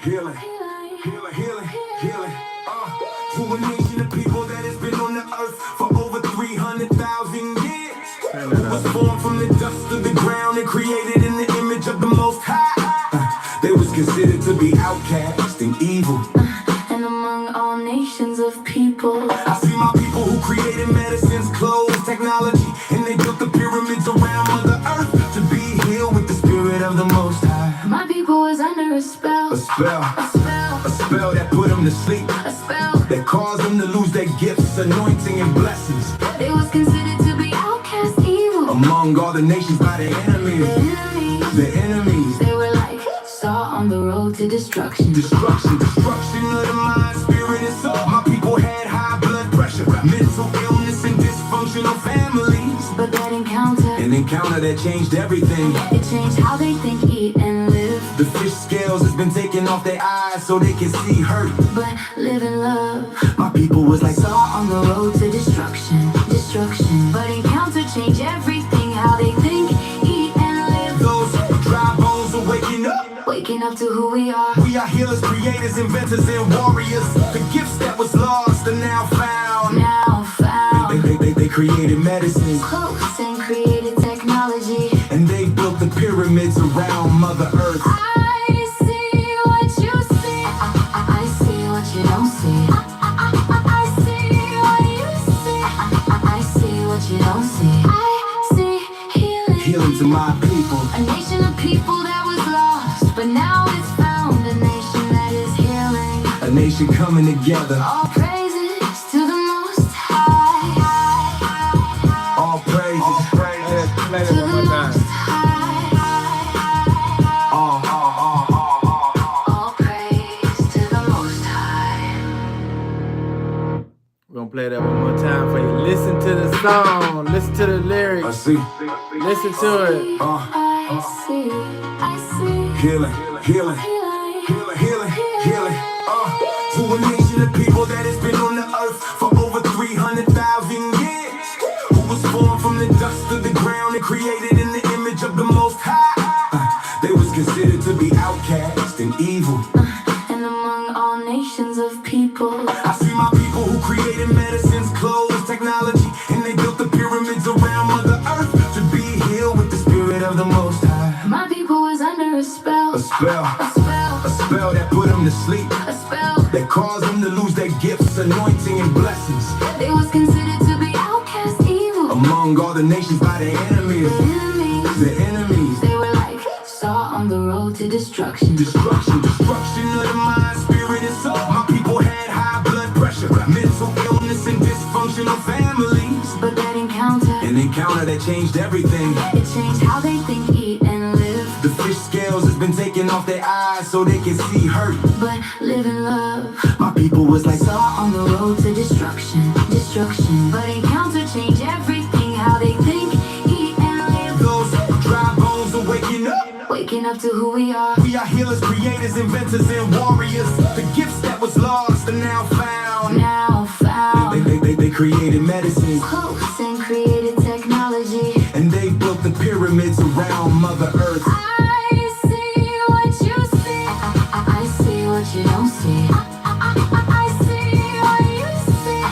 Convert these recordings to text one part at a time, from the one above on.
Healing, healing, healing, healing. To a nation of people that has been on the earth for over 300,000 years. Who was formed from the dust of the ground and created in the image of the Most High. They was considered to be outcast and evil. And among all nations of people, I see my people who created medicines, clothes, technology, and they built the pyramids around Mother Earth to be healed with the spirit of the Most High. My people was under a spell, a spell that put them to sleep, a spell that caused them to lose their gifts, anointing, and blessings. They was considered to be outcast, evil among all the nations by their enemies. Their enemies. They were like saw on the road to destruction. Destruction of the mind, spirit, and soul. My people had high blood pressure, mental illness, and dysfunctional families. But that encounter that changed everything. It changed how they think, eat, and live. The fish scales has been taken off their eyes so they can see hurt, but live in love. My people was like saw on the road to destruction. But encounter changed everything, how they think, eat, and live. Those dry bones are waking up to who we are. We are healers, creators, inventors, and warriors. The gifts that was lost are now found. They created medicine, clothes, and created technology, and they built the pyramids around Mother Earth. I see what you see. I see what you don't see. I see what you see. I see what you don't see. I see healing to my people. A nation of people that was lost, but now it's found. A nation that is healing. A nation coming together. All praises to the Most High. All praises. Play that one more time. All praise to the Most High. We're gonna play that one more time for you. Listen to the song, listen to the lyrics. I see. Listen to it. I see. Healing. To a nation of people that has been on the earth for over 300,000 years. Who was formed from the dust of the ground and created in the image of the Most High. They was considered to be outcast and evil. And among all nations of people, I see my people who created medicines, clothes, technology, and they built the pyramids around Mother Earth to be healed with the spirit of the Most High. My people was under a spell, a spell that put them to sleep, a spell that caused them to lose their gifts, anointing, and blessings. They was considered to be outcast, evil among all the nations by their enemies. Their enemies. They were like saw on the road to destruction. Destruction of the mind, spirit, and soul. My people had high blood pressure, mental illness, and dysfunctional families. But that encounter that changed everything. It changed how they think, eat, and live. The fish scales has been taken off their eyes so they can see hurt, but live in love. My people was like saw on the road to destruction. But encounter changed everything, how they think, eat, and live. Those dry bones are waking up to who we are. We are healers, creators, inventors, and warriors. The gifts that was lost are now found. They created medicine, clothes, and created technology, and they built the pyramids around Mother Earth. I see what you see. I see what you don't see. I see what you see.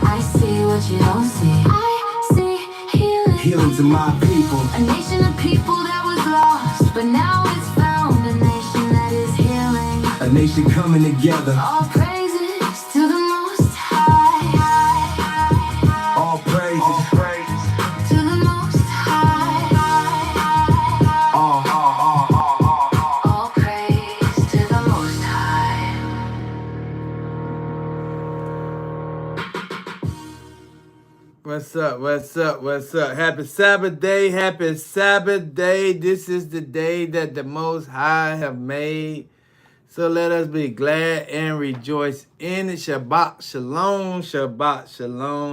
I see what you don't see. I see healing to my people. A nation of people that was lost, but now it's found. A nation that is healing. A nation coming together. All praises to the Most High. All praises to the Most High. All praise to the Most High. What's up? Happy Sabbath day. This is the day that the Most High have made. So let us be glad and rejoice in it. Shabbat shalom.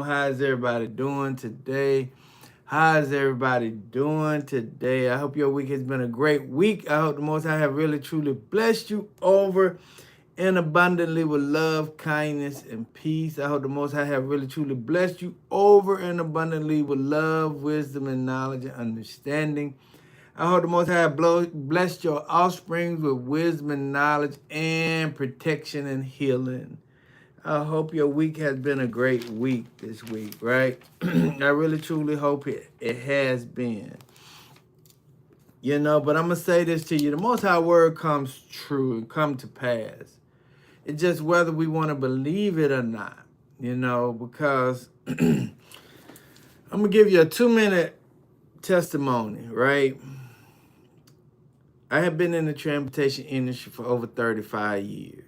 How's everybody doing today? I hope your week has been a great week. I hope the Most High have really truly blessed you over and abundantly with love, kindness, and peace. I hope the Most High have really truly blessed you over and abundantly with love, wisdom, and knowledge and understanding. I hope the Most High bless your offspring with wisdom and knowledge and protection and healing. I hope your week has been a great week this week, right? I really truly hope it has been. You know, but I'm going to say this to you. The Most High word comes true, come to pass. It's just whether we want to believe it or not, you know, because I'm going to give you a 2-minute testimony, right? I have been in the transportation industry for over 35 years.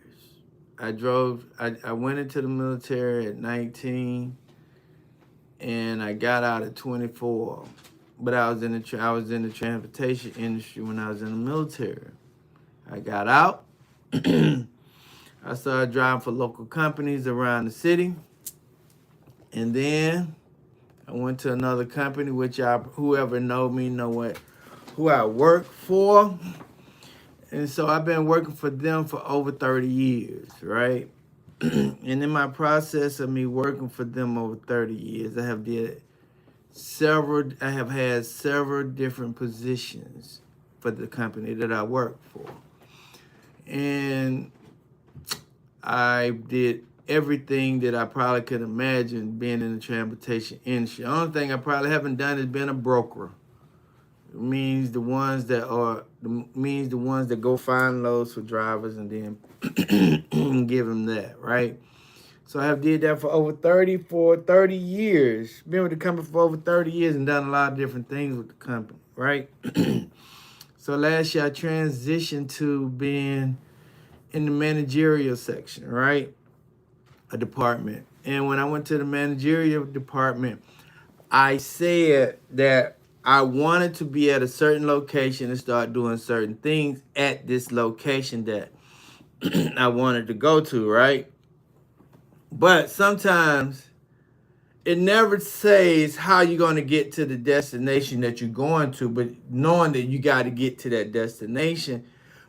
I went into the military at 19 and I got out at 24. But I was in the transportation industry when I was in the military. I got out. I started driving for local companies around the city. And then I went to another company, which whoever know me know who I work for. And so I've been working for them for over 30 years, right? And in my process of me working for them over 30 years, I have had several different positions for the company that I work for. And I did everything that I probably could imagine being in the transportation industry. The only thing I probably haven't done is been a broker. It means the ones that go find loads for drivers and then give them that, right? So I have did that for over 30 years. Been with the company for over 30 years and done a lot of different things with the company, right? So last year I transitioned to being in the managerial section, right? A department. And when I went to the managerial department, I said that I wanted to be at a certain location and start doing certain things at this location that I wanted to go to, right? But sometimes it never says how you're going to get to the destination that you're going to, but knowing that you got to get to that destination.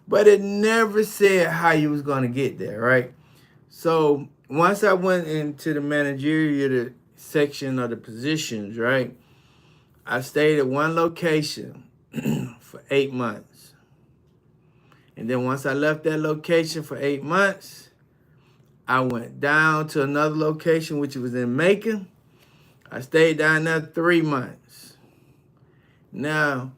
But it never said how you was going to get there, right? So once I went into the managerial section of the positions, right, I stayed at one location for 8 months. And then once I left that location for 8 months, I went down to another location, which was in Macon. I stayed down there 3 months. Now,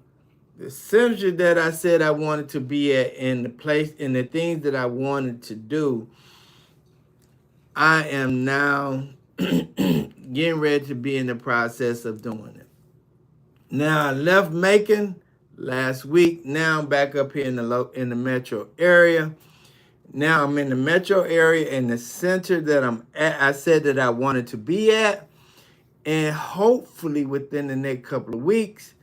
the center that I said I wanted to be at and the things that I wanted to do, I am now getting ready to be in the process of doing it. Now, I left Macon last week. Now I'm back up here in the metro area. Now I'm in the metro area in the center that I'm at. I said that I wanted to be at. And hopefully within the next couple of weeks,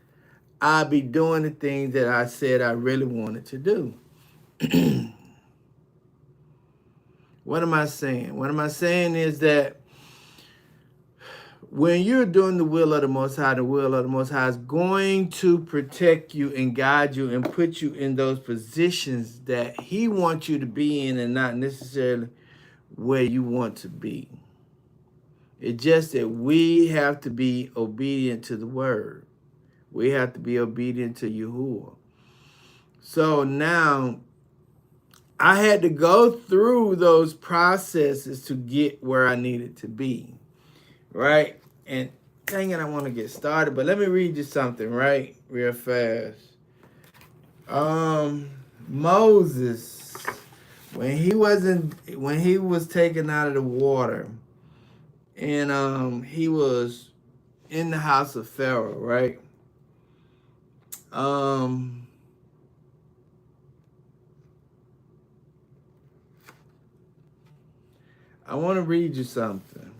I'll be doing the things that I said I really wanted to do. What am I saying? What am I saying is that when you're doing the will of the Most High, the will of the Most High is going to protect you and guide you and put you in those positions that He wants you to be in and not necessarily where you want to be. It's just that we have to be obedient to the word. We have to be obedient to Yahuwah. So now I had to go through those processes to get where I needed to be, right? And dang it, I want to get started, but let me read you something, right? Real fast. Moses, when he was taken out of the water, and he was in the house of Pharaoh, right? I want to read you something.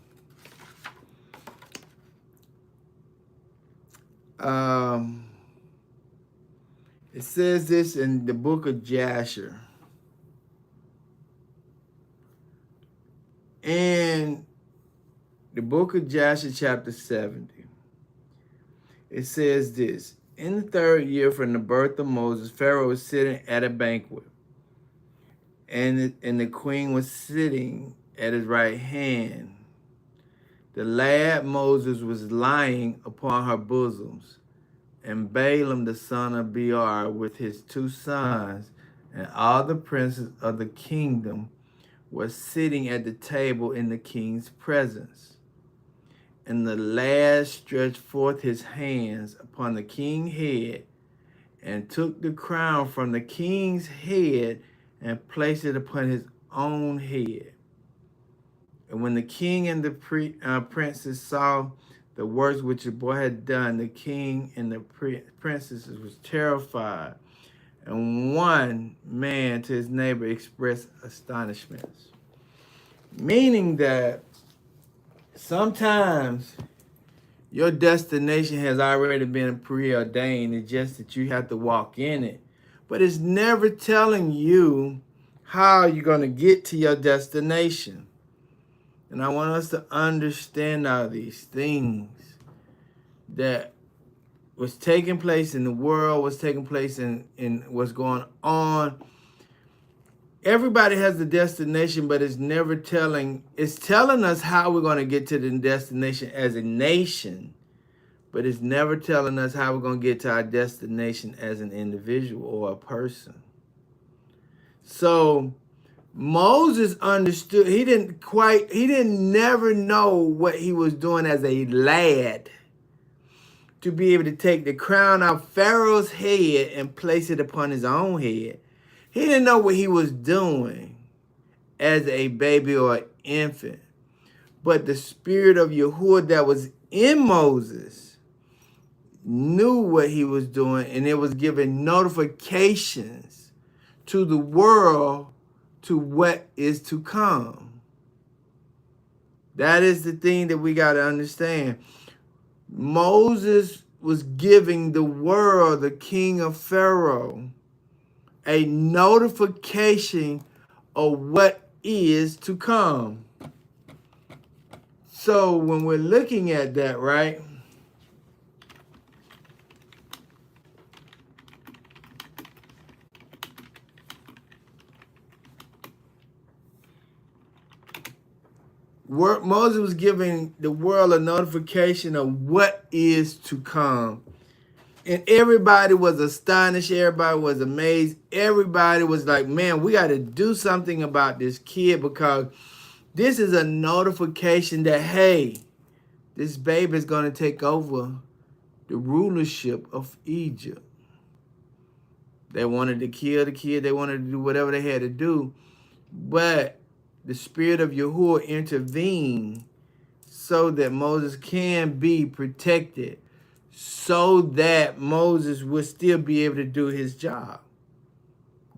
It says this in the book of Jasher. In the book of Jasher, chapter 70, it says this. In the 3rd year from the birth of Moses, Pharaoh was sitting at a banquet, and the queen was sitting at his right hand. The lad Moses was lying upon her bosoms, And Balaam the son of Beor with his 2 sons and all the princes of the kingdom were sitting at the table in the king's presence. And the lad stretched forth his hands upon the king's head and took the crown from the king's head and placed it upon his own head. And when the king and the princes saw the works which the boy had done, the king and the princesses was terrified, and one man to his neighbor expressed astonishment. Meaning that sometimes your destination has already been preordained. It's just that you have to walk in it. But it's never telling you how you're going to get to your destination. And I want us to understand all these things that was taking place in the world, was taking place in what's going on. Everybody has a destination, but it's telling us how we're going to get to the destination as a nation, but it's never telling us how we're going to get to our destination as an individual or a person. So Moses understood, he didn't never know what he was doing as a lad to be able to take the crown off Pharaoh's head and place it upon his own head. He didn't know what he was doing as a baby or an infant. But the spirit of Yahuwah that was in Moses knew what he was doing, and it was giving notifications to the world to what is to come. That is the thing that we got to understand. Moses was giving the world, the king of Pharaoh, a notification of what is to come. So when we're looking at that, right, Moses was giving the world a notification of what is to come. And everybody was astonished. Everybody was amazed. Everybody was like, man, we got to do something about this kid, because this is a notification that, hey, this baby is going to take over the rulership of Egypt. They wanted to kill the kid. They wanted to do whatever they had to do. But the spirit of Yahuwah intervened so that Moses can be protected, so that Moses would still be able to do his job.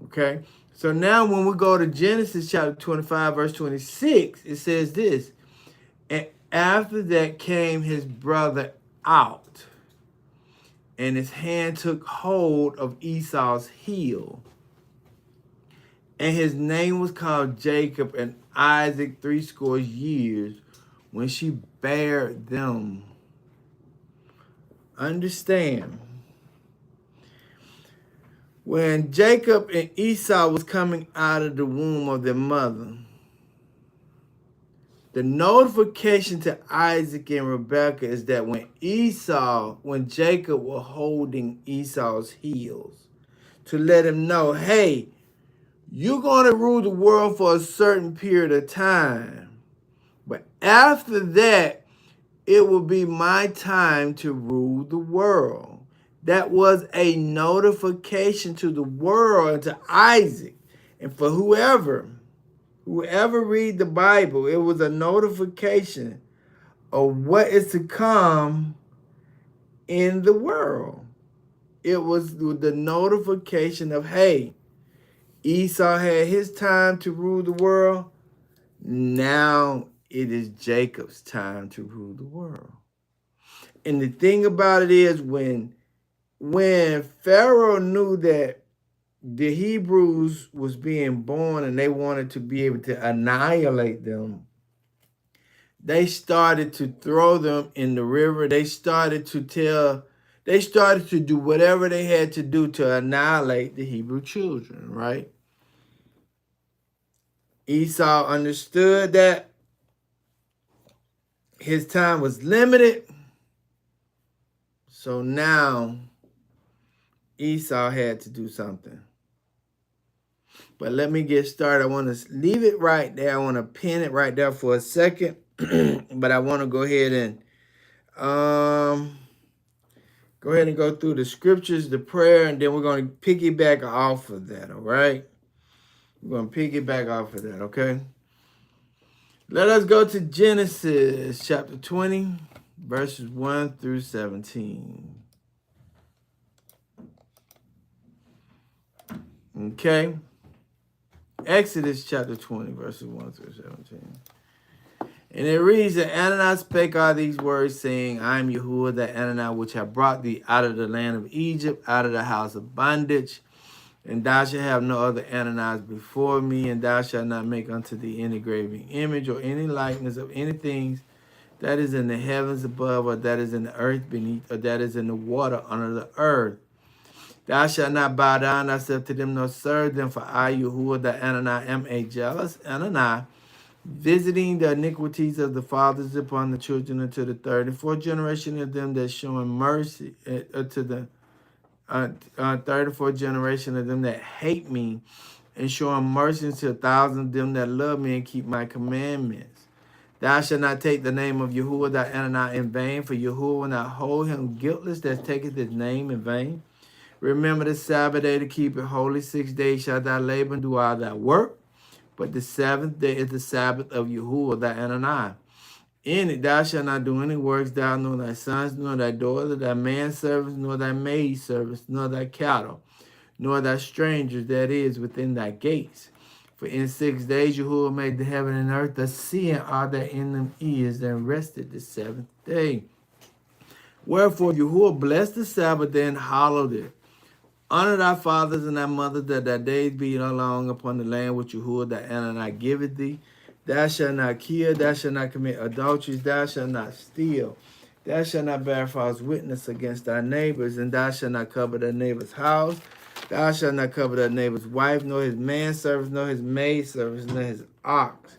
Okay? So now when we go to Genesis chapter 25, verse 26, it says this: and after that came his brother out, and his hand took hold of Esau's heel. And his name was called Jacob, and Isaac 80 years when she bare them. Understand, when Jacob and Esau was coming out of the womb of their mother, the notification to Isaac and Rebekah is that when Jacob was holding Esau's heels, to let him know, hey, you're going to rule the world for a certain period of time. But after that, it will be my time to rule the world. That was a notification to the world and to Isaac. And for whoever read the Bible, it was a notification of what is to come in the world. It was the notification of, hey, Esau had his time to rule the world. Now it is Jacob's time to rule the world. And the thing about it is, when Pharaoh knew that the Hebrews was being born and they wanted to be able to annihilate them, they started to throw them in the river. They started to do whatever they had to do to annihilate the Hebrew children, right? Esau understood that his time was limited. So now Esau had to do something. But let me get started. I want to leave it right there. I want to pin it right there for a second. But I want to go ahead and go through the scriptures, the prayer, and then we're going to piggyback off of that, all right? We're going to piggyback off of that, okay? Let us go to Genesis chapter 20, verses 1 through 17. Okay? Exodus chapter 20, verses 1 through 17. And it reads that Ananias spake all these words, saying, I am Yahuwah, that Ananias which have brought thee out of the land of Egypt, out of the house of bondage. And thou shalt have no other Ananias before me, and thou shalt not make unto thee any graven image or any likeness of anything that is in the heavens above, or that is in the earth beneath, or that is in the water under the earth. Thou shalt not bow down thyself to them, nor serve them, for I, Yahuwah, that Ananias, am a jealous Ananias, visiting the iniquities of the fathers upon the children unto the third and fourth generation of them that showing mercy to the third and fourth generation of them that hate me, and showing mercy to 1,000 of them that love me and keep my commandments. Thou shalt not take the name of Yahuwah thy Ananias in vain, for Yahuwah will not hold him guiltless that taketh his name in vain. Remember the Sabbath day to keep it holy. 6 days shalt thou labor and do all thy work, but the seventh day is the Sabbath of Yahuwah thy Ananias. In it thou shalt not do any works, thou, nor thy sons, nor thy daughters, thy manservants, nor thy maidservants, nor thy cattle, nor thy strangers that is within thy gates. For in 6 days Yahuwah made the heaven and earth, the sea, and all that in them is, and rested the seventh day. Wherefore Yahuwah blessed the Sabbath day and hallowed it. Honor thy fathers and thy mothers, that thy days be long upon the land which Yahuwah thy Ananias giveth thee. Thou shalt not kill, thou shalt not commit adulteries, thou shalt not steal, thou shalt not bear false witness against thy neighbors, and thou shalt not covet thy neighbor's house. Thou shalt not covet thy neighbor's wife, nor his manservants, nor his maidservants, nor his ox,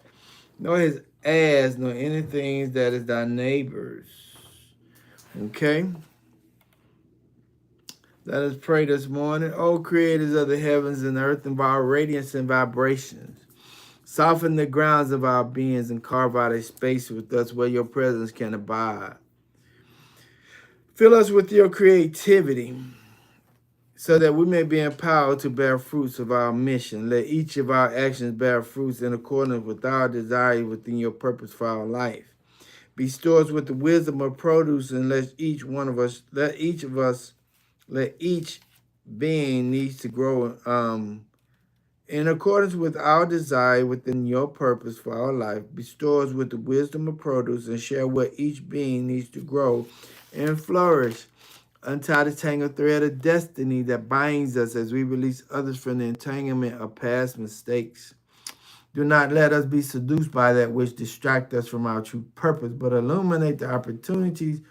nor his ass, nor anything that is thy neighbor's. Okay? Let us pray this morning. O creators of the heavens and earth, and by our radiance and vibrations, soften the grounds of our beings and carve out a space with us where your presence can abide. Fill us with your creativity so that we may be empowered to bear fruits of our mission. Let each of our actions bear fruits in accordance with our desire within your purpose for our life. Bestow us with the wisdom of produce, and let each being needs to grow in accordance with our desire within your purpose for our life. Bestow us with the wisdom of produce, and share what each being needs to grow and flourish. Untie the tangled thread of destiny that binds us as we release others from the entanglement of past mistakes. Do not let us be seduced by that which distract us from our true purpose, but illuminate the opportunities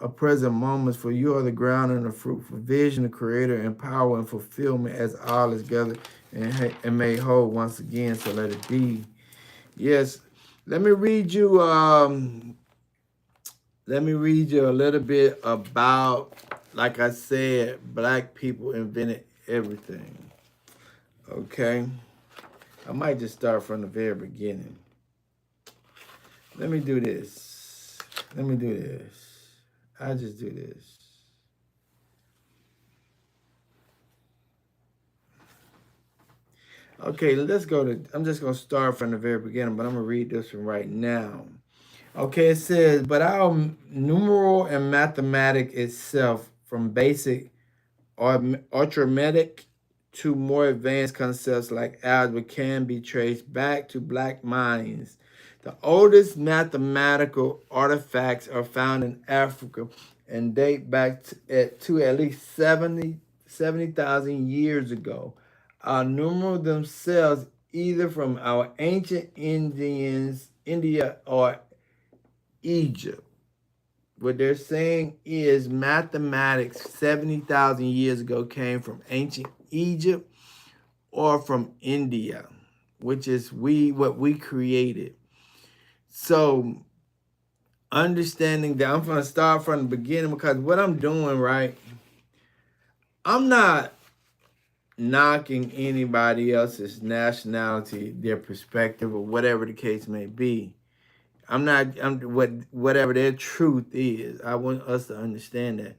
of present moments, for you are the ground and the fruitful vision, the creator and power and fulfillment as all is gathered and made whole once again. So let it be. Yes, let me read you a little bit about, like I said, black people invented everything. Okay? I might just start from the very beginning. Let me do this. I just do this. Okay, let's go to, I'm just going to start from the very beginning, but I'm going to read this one right now. Okay, it says, but our numeral and mathematic itself, from basic arithmetic to more advanced concepts like algebra, can be traced back to black minds. The oldest mathematical artifacts are found in Africa and date back to at least 70,000 years ago. Our numerals themselves, either from our ancient India or Egypt. What they're saying is mathematics 70,000 years ago came from ancient Egypt or from India, which is what we created. So understanding that, I'm going to start from the beginning, because what I'm doing, right, I'm not knocking anybody else's nationality, their perspective, or whatever the case may be. Whatever their truth is. I want us to understand that.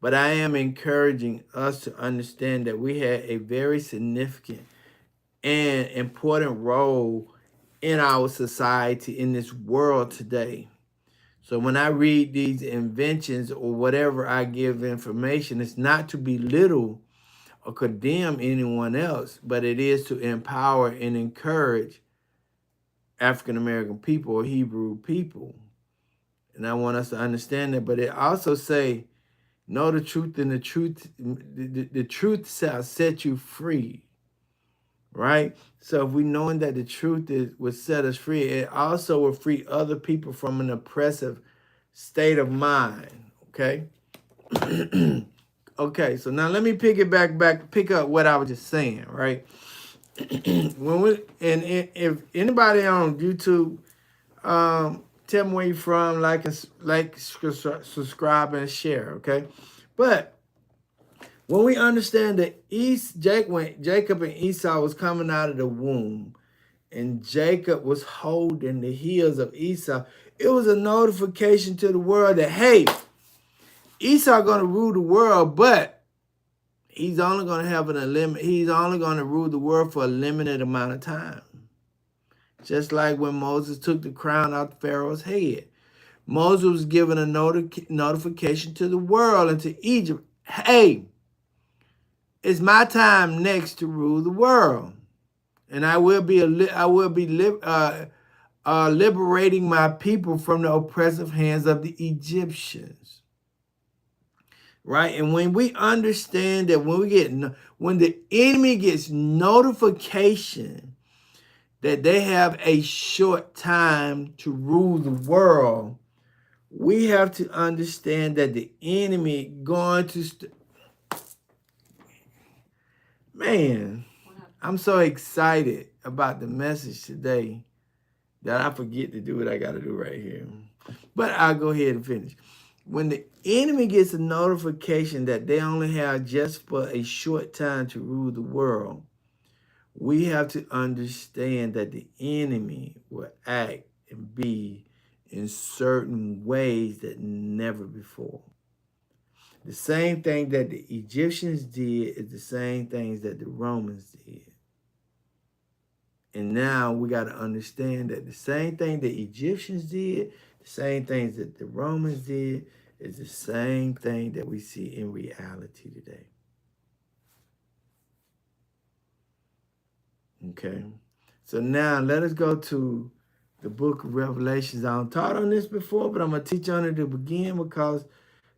But I am encouraging us to understand that we had a very significant and important role in our society, in this world today. So when I read these inventions or whatever I give information, it's not to belittle or condemn anyone else, but it is to empower and encourage African American people or Hebrew people. And I want us to understand that. But it also say, know the truth, and the truth shall set you free. Right? So if we knowing that the truth will set us free, it also will free other people from an oppressive state of mind. Okay. Okay, so now let me pick up what I was just saying, right? If anybody on YouTube, tell me where you're from, subscribe, and share, okay? But when we understand that when Jacob and Esau was coming out of the womb, and Jacob was holding the heels of Esau, it was a notification to the world that, hey, Esau gonna rule the world, but he's only gonna he's only gonna rule the world for a limited amount of time. Just like when Moses took the crown out Pharaoh's head. Moses was given a notification to the world and to Egypt. Hey, it's my time next to rule the world, and I will be liberating my people from the oppressive hands of the Egyptians. Right? And when we understand that when the enemy gets notification that they have a short time to rule the world, we have to understand that the enemy going to man, I'm so excited about the message today that I forget to do what I got to do right here. But I'll go ahead and finish. When the enemy gets a notification that they only have just for a short time to rule the world, we have to understand that the enemy will act and be in certain ways that never before. The same thing that the Egyptians did is the same things that the Romans did. And now we got to understand that the same thing the Egyptians did, the same things that the Romans did, is the same thing that we see in reality today. Okay. So now let us go to the book of Revelations. I don't taught on this before, but I'm going to teach on it to begin because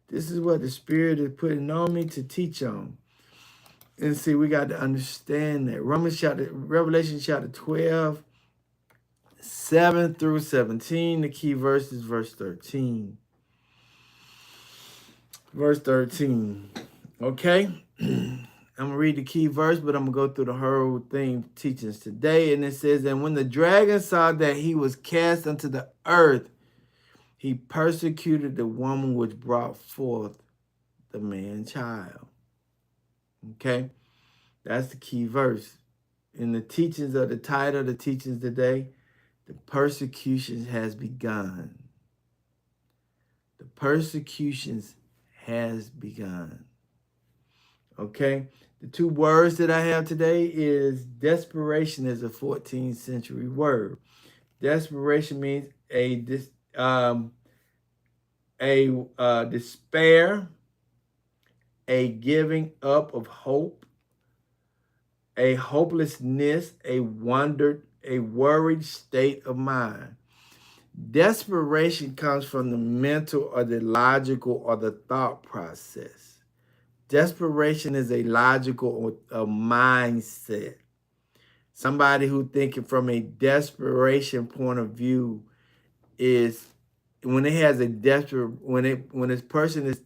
this is what the Spirit is putting on me to teach on. And see, we got to understand that. Revelation chapter 12, 7 through 17. The key verse is verse 13. Verse 13. Okay? I'm going to read the key verse, but I'm going to go through the whole thing teachings today. And it says, and when the dragon saw that he was cast unto the earth, he persecuted the woman which brought forth the man-child. Okay? That's the key verse. In the teachings of the title of the teachings today, the persecution has begun. The persecutions has begun. Okay? The two words that I have today is desperation is a 14th century word. Desperation means despair, a giving up of hope, a hopelessness, a worried state of mind. Desperation comes from the mental or the logical or the thought process. Desperation is a logical mindset. Somebody who thinking from a desperation point of view is when it has a when this person is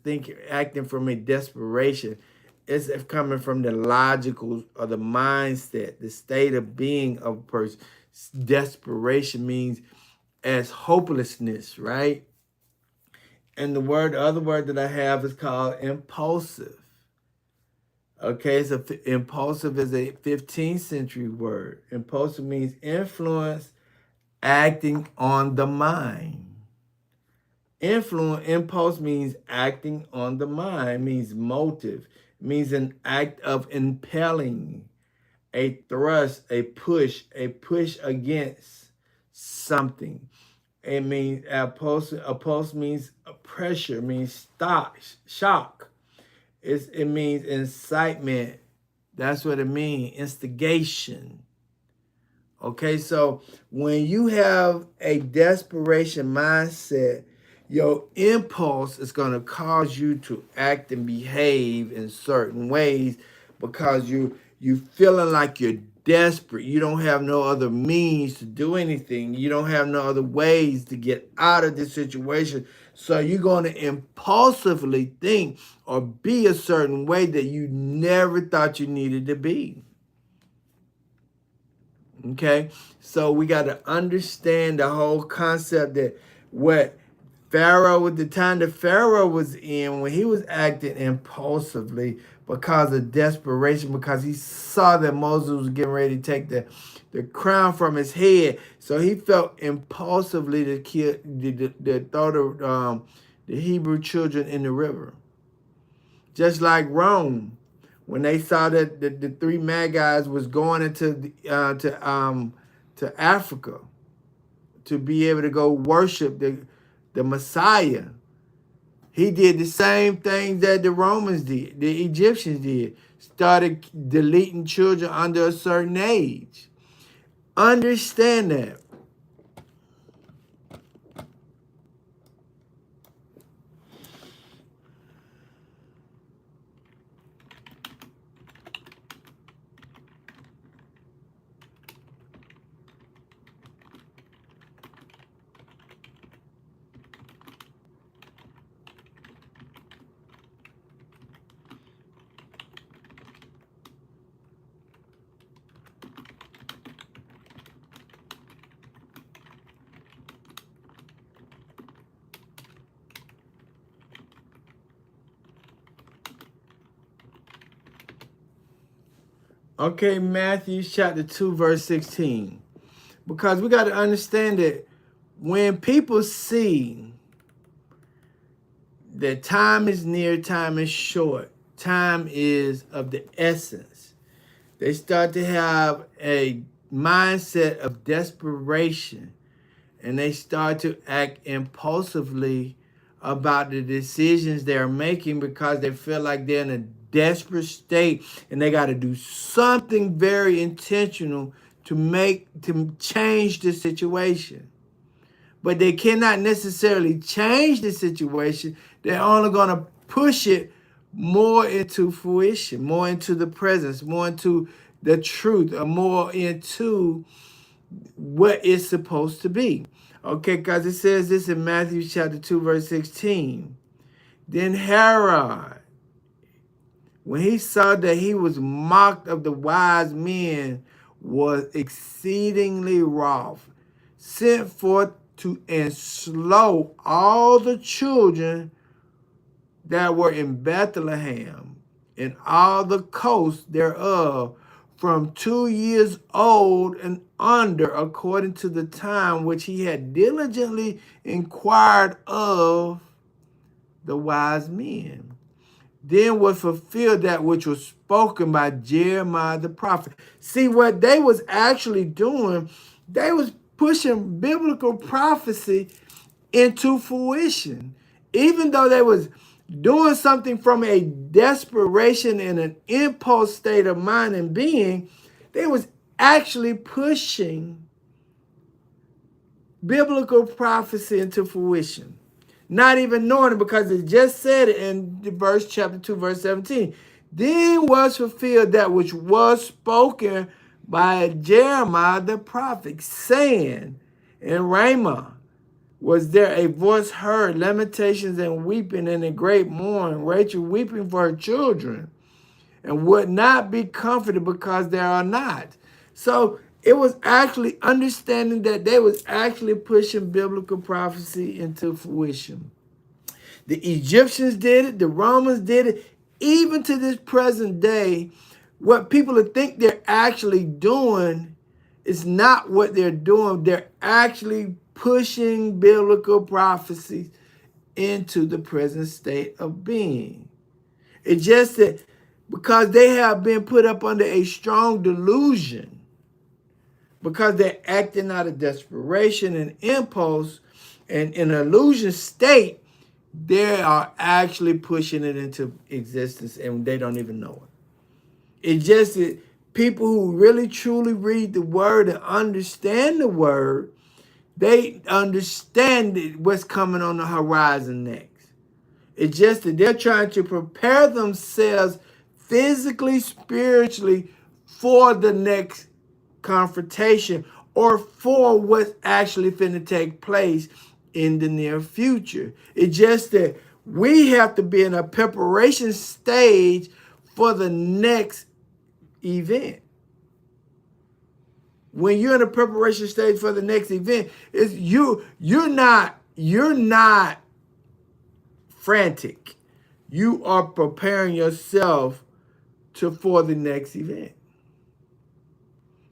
acting from a desperation, it's coming from the logical or the mindset, the state of being of a person. Desperation means as hopelessness, right? And the other word that I have is called impulsive. Okay, impulsive is a 15th century word. Impulsive means influence, acting on the mind. Impulse means acting on the mind, means motive, means an act of impelling, a thrust, a push against something. It means a pulse means a pressure, means shock. It means incitement. That's what it means, instigation. Okay, so when you have a desperation mindset, your impulse is going to cause you to act and behave in certain ways because you feeling like you're desperate. You don't have no other means to do anything. You don't have no other ways to get out of this situation. So you're going to impulsively think or be a certain way that you never thought you needed to be. Okay, so we got to understand the whole concept that what Pharaoh, at the time that Pharaoh was in, when he was acting impulsively because of desperation, because he saw that Moses was getting ready to take the crown from his head, so he felt impulsively to kill, to throw the Hebrew children in the river, just like Rome. When they saw that the three Magi's was going into to Africa to be able to go worship the Messiah, he did the same thing that the Romans did, the Egyptians did. Started deleting children under a certain age. Understand that. Okay, Matthew chapter 2, verse 16. Because we got to understand that when people see that time is near, time is short, time is of the essence, they start to have a mindset of desperation and they start to act impulsively about the decisions they're making because they feel like they're in a desperate state and they got to do something very intentional to change the situation. But they cannot necessarily change the situation. They're only going to push it more into fruition, more into the presence, more into the truth, or more into what it's supposed to be. Okay, because it says this in Matthew chapter 2, verse 16. Then Herod, when he saw that he was mocked of the wise men, was exceedingly wroth, sent forth to enslow all the children that were in Bethlehem and all the coasts thereof from 2 years old and under, according to the time which he had diligently inquired of the wise men. Then was fulfilled that which was spoken by Jeremiah the prophet. See, what they was actually doing, they was pushing biblical prophecy into fruition. Even though they was doing something from a desperation and an impulse state of mind and being, they was actually pushing biblical prophecy into fruition. Not even knowing it, because it just said it in verse chapter 2, verse 17. Then was fulfilled that which was spoken by Jeremiah the prophet, saying, in Ramah was there a voice heard, lamentations and weeping and a great mourning, Rachel weeping for her children, and would not be comforted because there are not. So it was actually understanding that they was actually pushing biblical prophecy into fruition. The Egyptians did it, the Romans did it, even to this present day, what people think they're actually doing is not what they're doing. They're actually pushing biblical prophecies into the present state of being. It's just that because they have been put up under a strong delusion, because they're acting out of desperation and impulse and in an illusion state, they are actually pushing it into existence and they don't even know it. It's just that people who really truly read the word and understand the word, they understand what's coming on the horizon next. It's just that they're trying to prepare themselves physically, spiritually for the next confrontation or for what's actually finna take place in the near future. It's just that we have to be in a preparation stage for the next event. When you're in a preparation stage for the next event, it's you're not frantic. You are preparing yourself for the next event.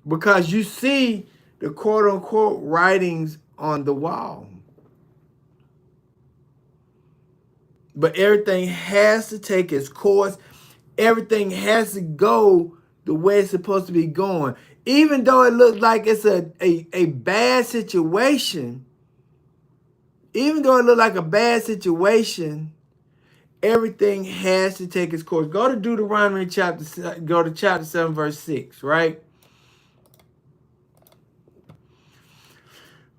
Because you see the quote unquote writings on the wall. But everything has to take its course. Everything has to go the way it's supposed to be going. Even though it looks like it's a bad situation, even though it looks like a bad situation, everything has to take its course. Go to Deuteronomy chapter 7, verse 6, right?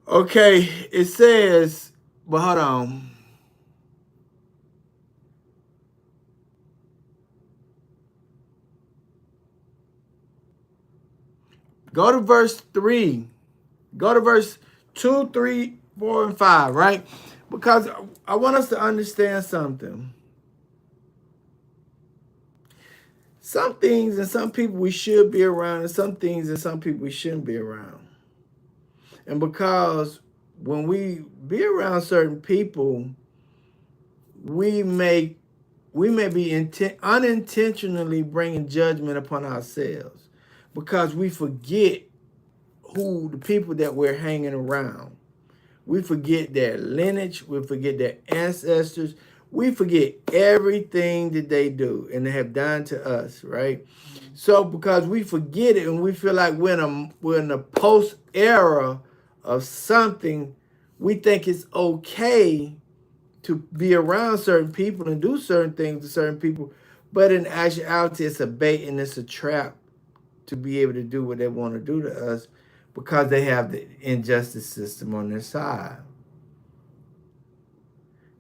Okay, it says, but hold on. Go to verse 3. Go to verse 2, 3, 4, and 5, right? Because I want us to understand something. Some things and some people we should be around, and some things and some people we shouldn't be around. And because when we be around certain people, we may be unintentionally bringing judgment upon ourselves because we forget who the people that we're hanging around. We forget their lineage. We forget their ancestors. We forget everything that they do and they have done to us, right? So because we forget it and we feel like we're in a post era of something, we think it's okay to be around certain people and do certain things to certain people. But in actuality, it's a bait and it's a trap to be able to do what they want to do to us because they have the injustice system on their side.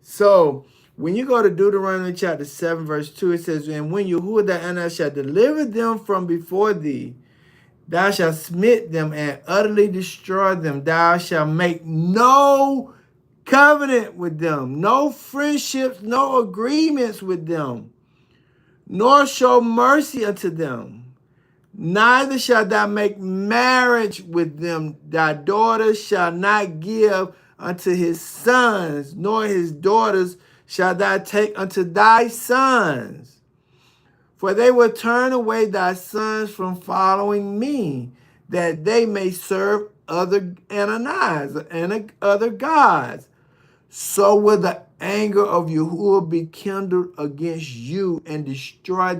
So when you go to Deuteronomy chapter 7, verse 2, it says, and when Yahuwah thy Anna shall deliver them from before thee, thou shalt smite them and utterly destroy them. Thou shalt make no covenant with them, no friendships, no agreements with them, nor show mercy unto them. Neither shalt thou make marriage with them. Thy daughters shall not give unto his sons, nor his daughters shalt thou take unto thy sons. For they will turn away thy sons from following me, that they may serve other Ananias and other gods. So will the anger of Yahuwah be kindled against you and destroy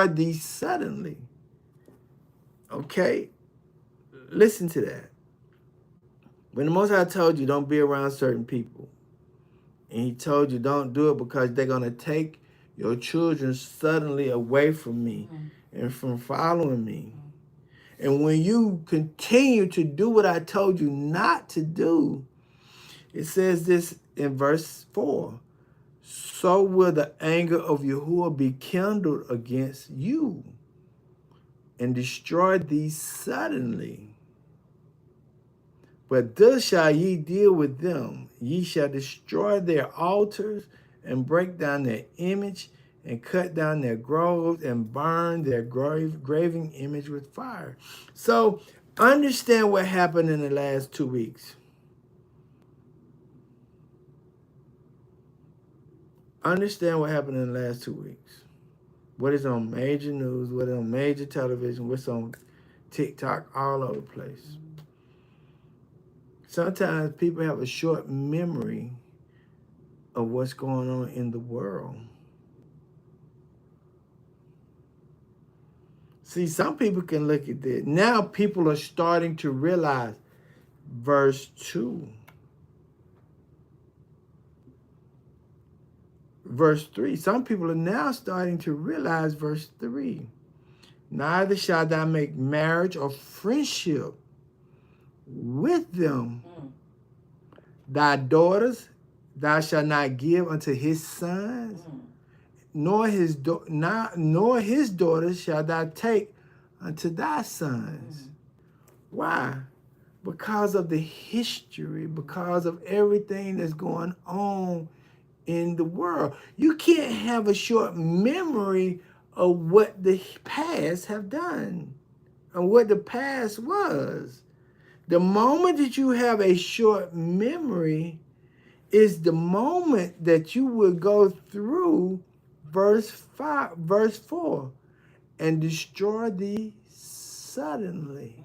these suddenly. Okay? Listen to that. When the Most High told you don't be around certain people, and he told you don't do it because they're going to take your children suddenly away from me and from following me. And when you continue to do what I told you not to do, it says this in verse 4. So will the anger of Yahuwah be kindled against you and destroy thee suddenly. But thus shall ye deal with them. Ye shall destroy their altars and break down their image and cut down their groves and burn their graven image with fire. So understand what happened in the last 2 weeks. Understand what happened in the last 2 weeks. What is on major news, what is on major television, what's on TikTok, all over the place. Sometimes people have a short memory of what's going on in the world. See, some people can look at this. Now people are starting to realize verse 2. Verse 3. Some people are now starting to realize verse 3. Neither shall thou make marriage or friendship with them. Thy daughters thou shalt not give unto his sons, nor his daughters shalt thou take unto thy sons. Why? Because of the history, because of everything that's going on in the world. You can't have a short memory of what the past have done and what the past was. The moment that you have a short memory is the moment that you will go through verse 4, and destroy thee suddenly.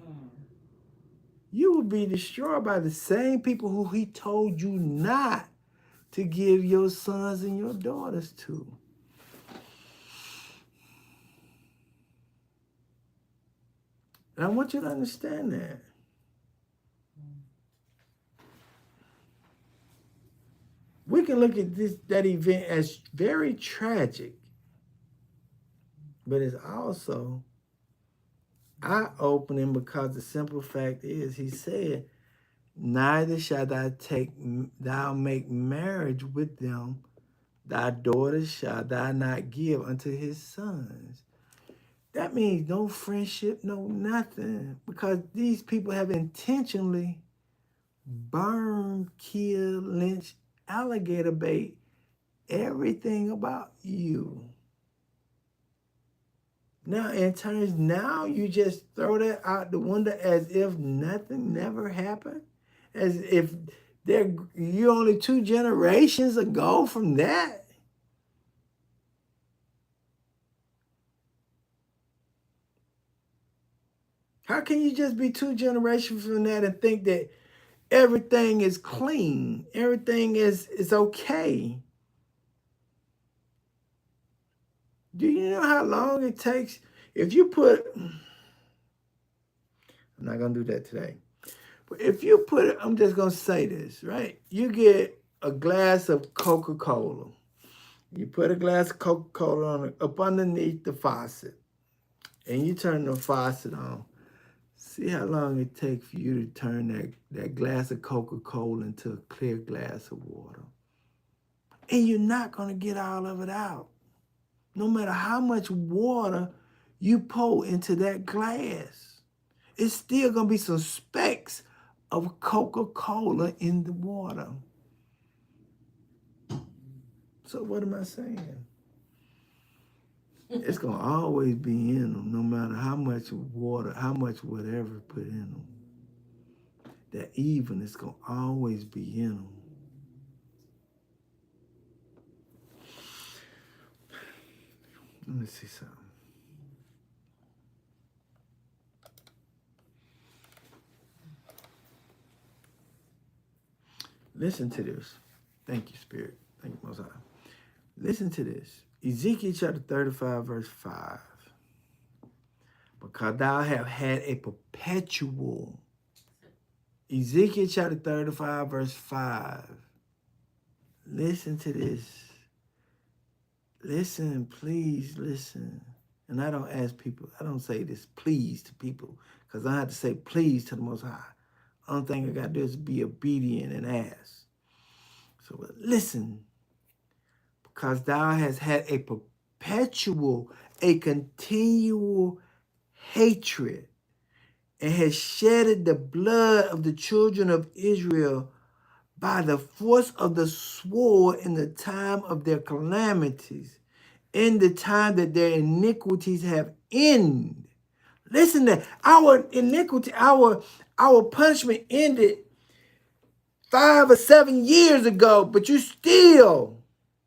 You will be destroyed by the same people who he told you not to give your sons and your daughters to. And I want you to understand that. We can look at that event as very tragic, but it's also eye-opening, because the simple fact is, he said, neither shall thou make marriage with them, thy daughters shall thou not give unto his sons. That means no friendship, no nothing, because these people have intentionally burned, killed, lynched, alligator bait everything about you. Now, in turns, now you just throw that out the window as if nothing never happened, as if you're only 2 generations ago from that. How can you just be 2 generations from that and think that everything is clean, everything is okay? Do you know how long it takes? If you put, I'm not going to do that today. But if you put it, I'm just going to say this, right? You get a glass of Coca-Cola. You put a glass of Coca-Cola up underneath the faucet, and you turn the faucet on. See how long it takes for you to turn that glass of Coca-Cola into a clear glass of water. And you're not going to get all of it out. No matter how much water you pour into that glass, it's still going to be some specks of Coca-Cola in the water. So what am I saying? It's going to always be in them, no matter how much water, how much whatever put in them. That even is going to always be in them. Let me see something. Listen to this. Thank you, Spirit. Thank you, Most High. Listen to this. Ezekiel chapter 35, verse 5. Because thou have had a perpetual. Ezekiel chapter 35, verse 5. Listen to this. Listen, please listen. And I don't ask people, I don't say this please to people, because I have to say please to the Most High. Only thing I got to do is be obedient and ask. So listen. Because thou hast had a perpetual, a continual hatred, and hast shedded the blood of the children of Israel by the force of the sword in the time of their calamities, in the time that their iniquities have ended. Listen to our iniquity, our punishment ended 5 or 7 years ago, but you still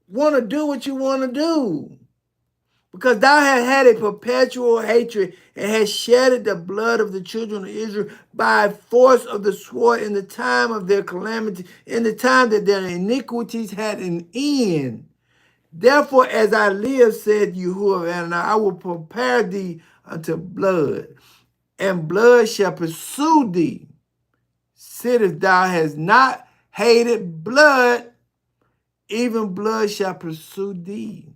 want to do what you want to do. Because thou hast had a perpetual hatred and hast shedded the blood of the children of Israel by force of the sword in the time of their calamity, in the time that their iniquities had an end. Therefore, as I live, said Yahuwah, and I will prepare thee unto blood, and blood shall pursue thee. Sittest thou hast not hated blood, even blood shall pursue thee.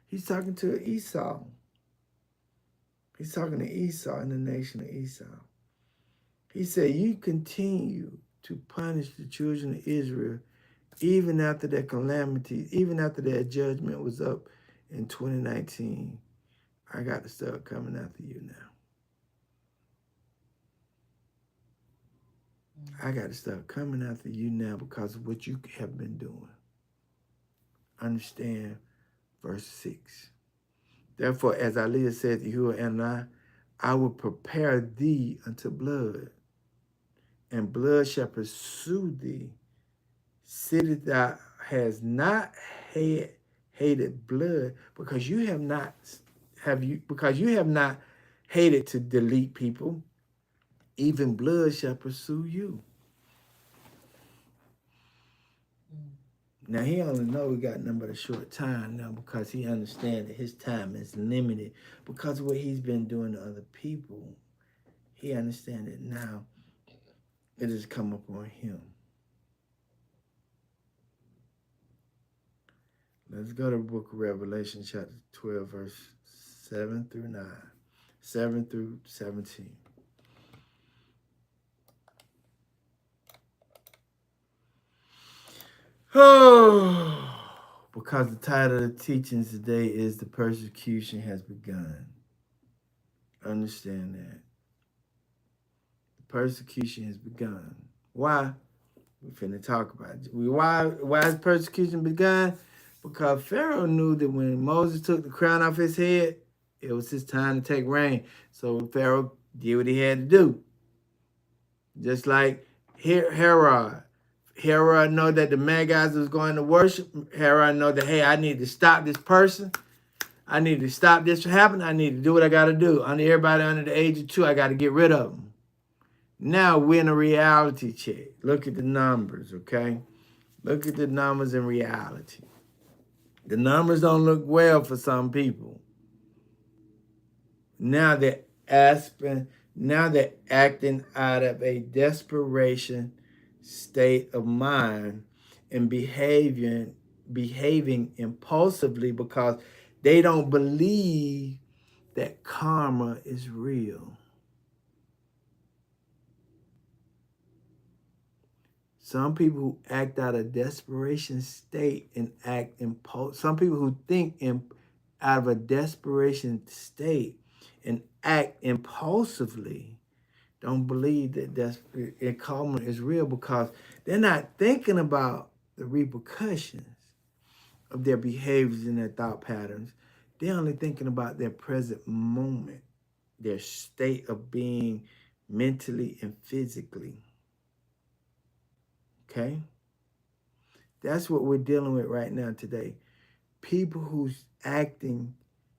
He's talking to Esau. He's talking to Esau and the nation of Esau. He said, you continue to punish the children of Israel even after their calamity, even after their judgment was up in 2019. I got to start coming after you now. I got to start coming after you now because of what you have been doing. Understand verse 6. Therefore, as Aliyah said to you and I will prepare thee unto blood, and blood shall pursue thee. City that has not hated blood, because you have not hated to delete people, even blood shall pursue you. Now he only know we got nothing but a short time now because he understands that his time is limited because of what he's been doing to other people. He understands that now it has come upon him. Let's go to the book of Revelation, chapter 12, verse 7 through 9, 7 through 17. Oh, because the title of the teachings today is The Persecution Has Begun. Understand that. The persecution has begun. Why? We're finna talk about it. Why has persecution begun? Because Pharaoh knew that when Moses took the crown off his head, it was his time to take reign. So Pharaoh did what he had to do. Just like Herod. Herod know that the Magi's was going to worship. Herod know that, hey, I need to stop this person. I need to stop this from happening. I need to do what I got to do. Everybody under the age of 2, I got to get rid of them. Now we're in a reality check. Look at the numbers, okay? Look at the numbers in reality. The numbers don't look well for some people. Now they're acting out of a desperation state of mind and behaving impulsively because they don't believe that karma is real. Some people who act out of desperation state and act some people who think out of a desperation state and act impulsively don't believe that karma is real because they're not thinking about the repercussions of their behaviors and their thought patterns. They're only thinking about their present moment, their state of being mentally and physically. Okay? That's what we're dealing with right now today. People who's acting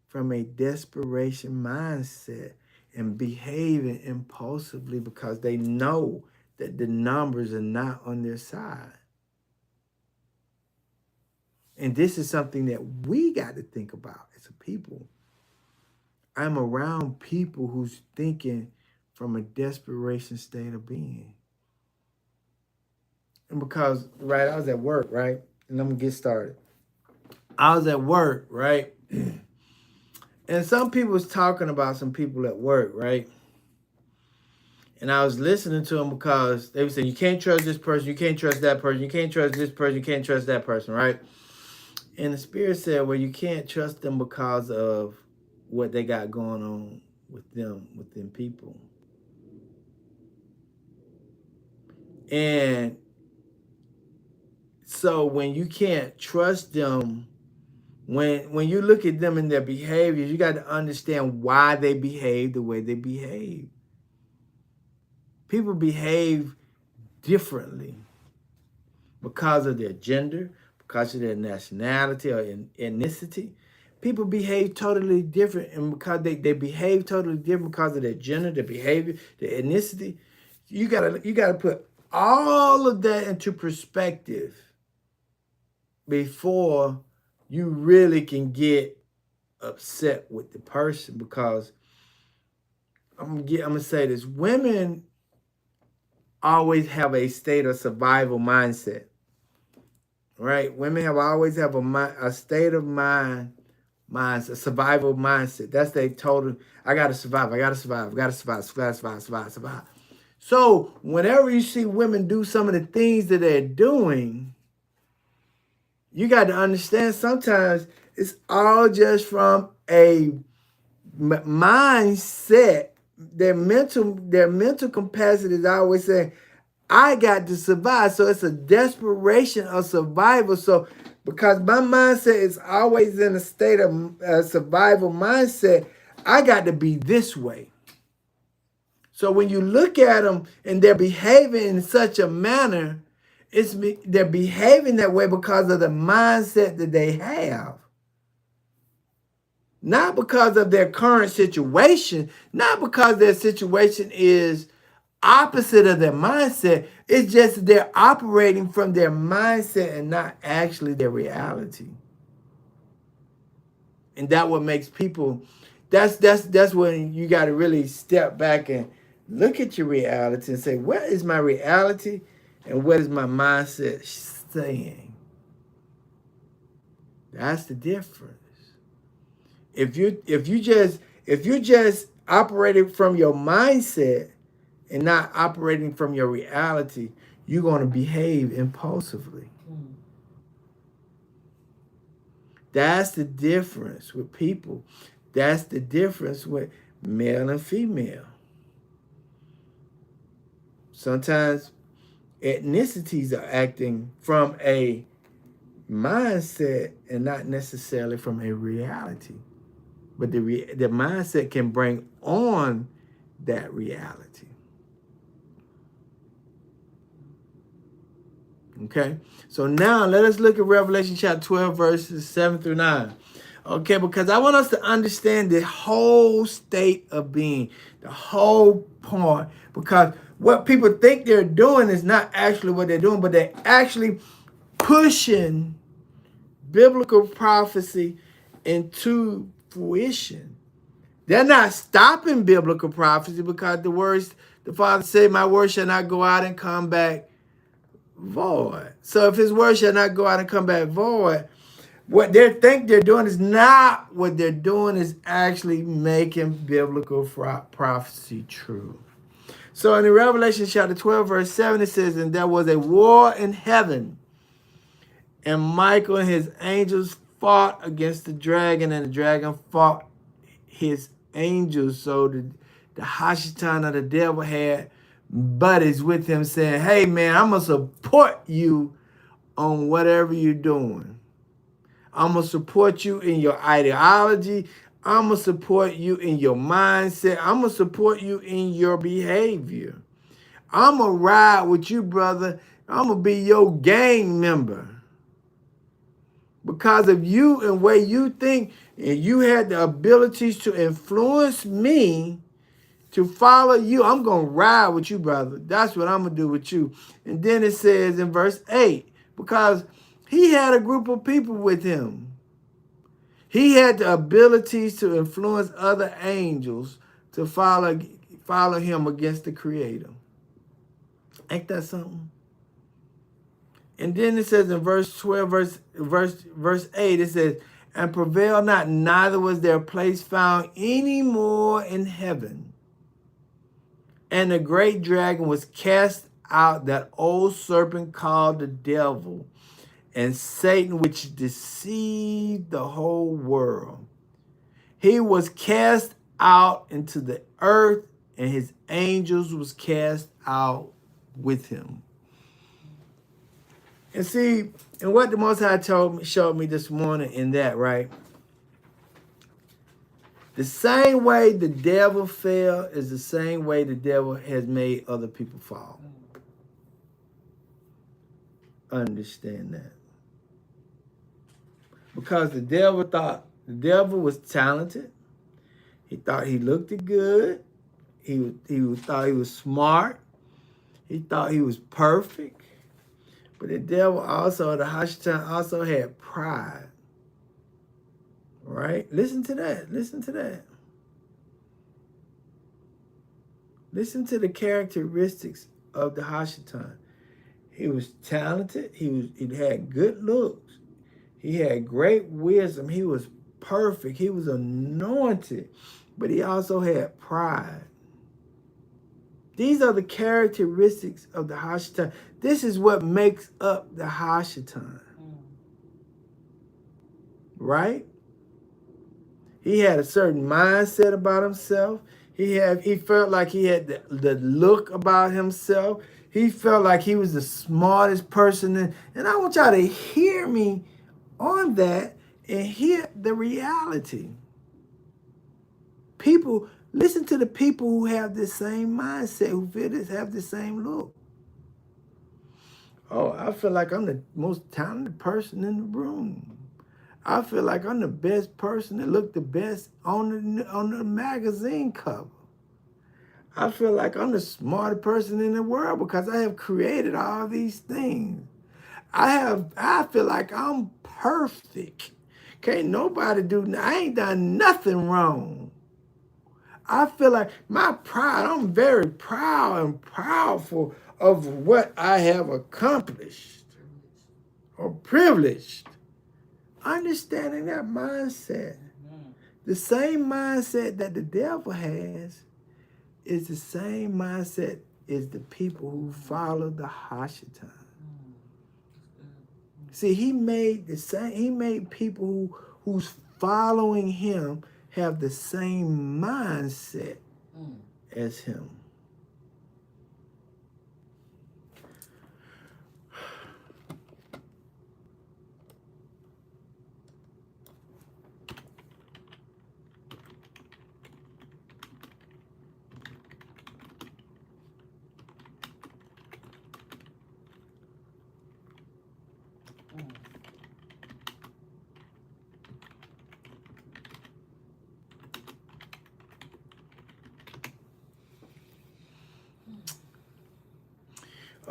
from a desperation mindset and behaving impulsively because they know that the numbers are not on their side. And this is something that we got to think about as a people. I'm around people who's thinking from a desperation state of being. And because, right, I was at work, right? And I'm going to get started. I was at work, right? And some people was talking about some people at work, right? And I was listening to them because they were saying, you can't trust this person, you can't trust that person, you can't trust this person, you can't trust that person, right? And the Spirit said, well, you can't trust them because of what they got going on with them people. And so when you can't trust them, when you look at them and their behaviors, you got to understand why they behave the way they behave. People behave differently because of their gender, because of their nationality or ethnicity. People behave totally different, and because they behave totally different because of their gender, their behavior, their ethnicity, you gotta put all of that into perspective before you really can get upset with the person. Because I'm gonna say this: women always have a state of survival mindset, right? Women always have a state of mindset, survival mindset. That's they total. I gotta survive. I gotta survive. I gotta survive. Survive. Survive. Survive. Survive. So whenever you see women do some of the things that they're doing, you got to understand sometimes it's all just from a mindset. Their mental capacity is always saying, I got to survive. So it's a desperation of survival. So because my mindset is always in a state of survival mindset, I got to be this way. So when you look at them and they're behaving in such a manner, they're behaving that way because of the mindset that they have. Not because of their current situation, not because their situation is opposite of their mindset. It's just they're operating from their mindset and not actually their reality. And that what makes people, that's when you got to really step back and look at your reality and say, what is my reality and what is my mindset saying? That's the difference. If you just operating from your mindset and not operating from your reality, you're going to behave impulsively. That's the difference with people. That's the difference with male and female. Sometimes ethnicities are acting from a mindset and not necessarily from a reality. But the mindset can bring on that reality. Okay, so now let us look at Revelation chapter 12, verses 7 through 9. Okay, because I want us to understand the whole state of being, the whole point. Because what people think they're doing is not actually what they're doing, but they're actually pushing biblical prophecy into fruition. They're not stopping biblical prophecy because the Father said, my word shall not go out and come back void. So if his word shall not go out and come back void, what they think they're doing is not what they're doing, is actually making biblical prophecy true. So in Revelation chapter 12, verse 7, it says, and there was a war in heaven, and Michael and his angels fought against the dragon, and the dragon fought his angels. So the Hashatan of the devil had buddies with him saying, hey man, I'm going to support you on whatever you're doing. I'm going to support you in your ideology. I'm going to support you in your mindset. I'm going to support you in your behavior. I'm going to ride with you, brother. I'm going to be your gang member. Because of you and way you think, and you had the abilities to influence me to follow you, I'm going to ride with you, brother. That's what I'm going to do with you. And then it says in verse 8, because he had a group of people with him. He had the abilities to influence other angels to follow him against the Creator. Ain't that something? And then it says in verse 12, verse 8, it says, and prevail not, neither was their place found any more in heaven. And the great dragon was cast out, that old serpent called the devil and Satan, which deceived the whole world. He was cast out into the earth, and his angels was cast out with him. And see, and what the Most High showed me this morning in that, right? The same way the devil fell is the same way the devil has made other people fall. Understand that. because the devil was talented. He thought he looked good. He thought he was smart. He thought he was perfect. But the devil also, the Hashatan also had pride. Right? Listen to that. Listen to that. Listen to the characteristics of the Hashatan. He was talented. He had good looks. He had great wisdom. He was perfect. He was anointed. But he also had pride. These are the characteristics of the Hashatan. This is what makes up the Hashatan. Right? He had a certain mindset about himself. He felt like he had the look about himself. He felt like he was the smartest person. And I want y'all to hear me on that and hear the reality. People, listen to the people who have the same mindset, who have the same look. Oh, I feel like I'm the most talented person in the room. I feel like I'm the best person that looked the best on the magazine cover. I feel like I'm the smartest person in the world because I have created all these things. I feel like I'm perfect. Can't nobody I ain't done nothing wrong. I feel like my pride, I'm very proud and proudful of what I have accomplished or privileged. Understanding that mindset. The same mindset that the devil has is the same mindset as the people who follow the Hashatan. See, he made people who's following him have the same mindset as him.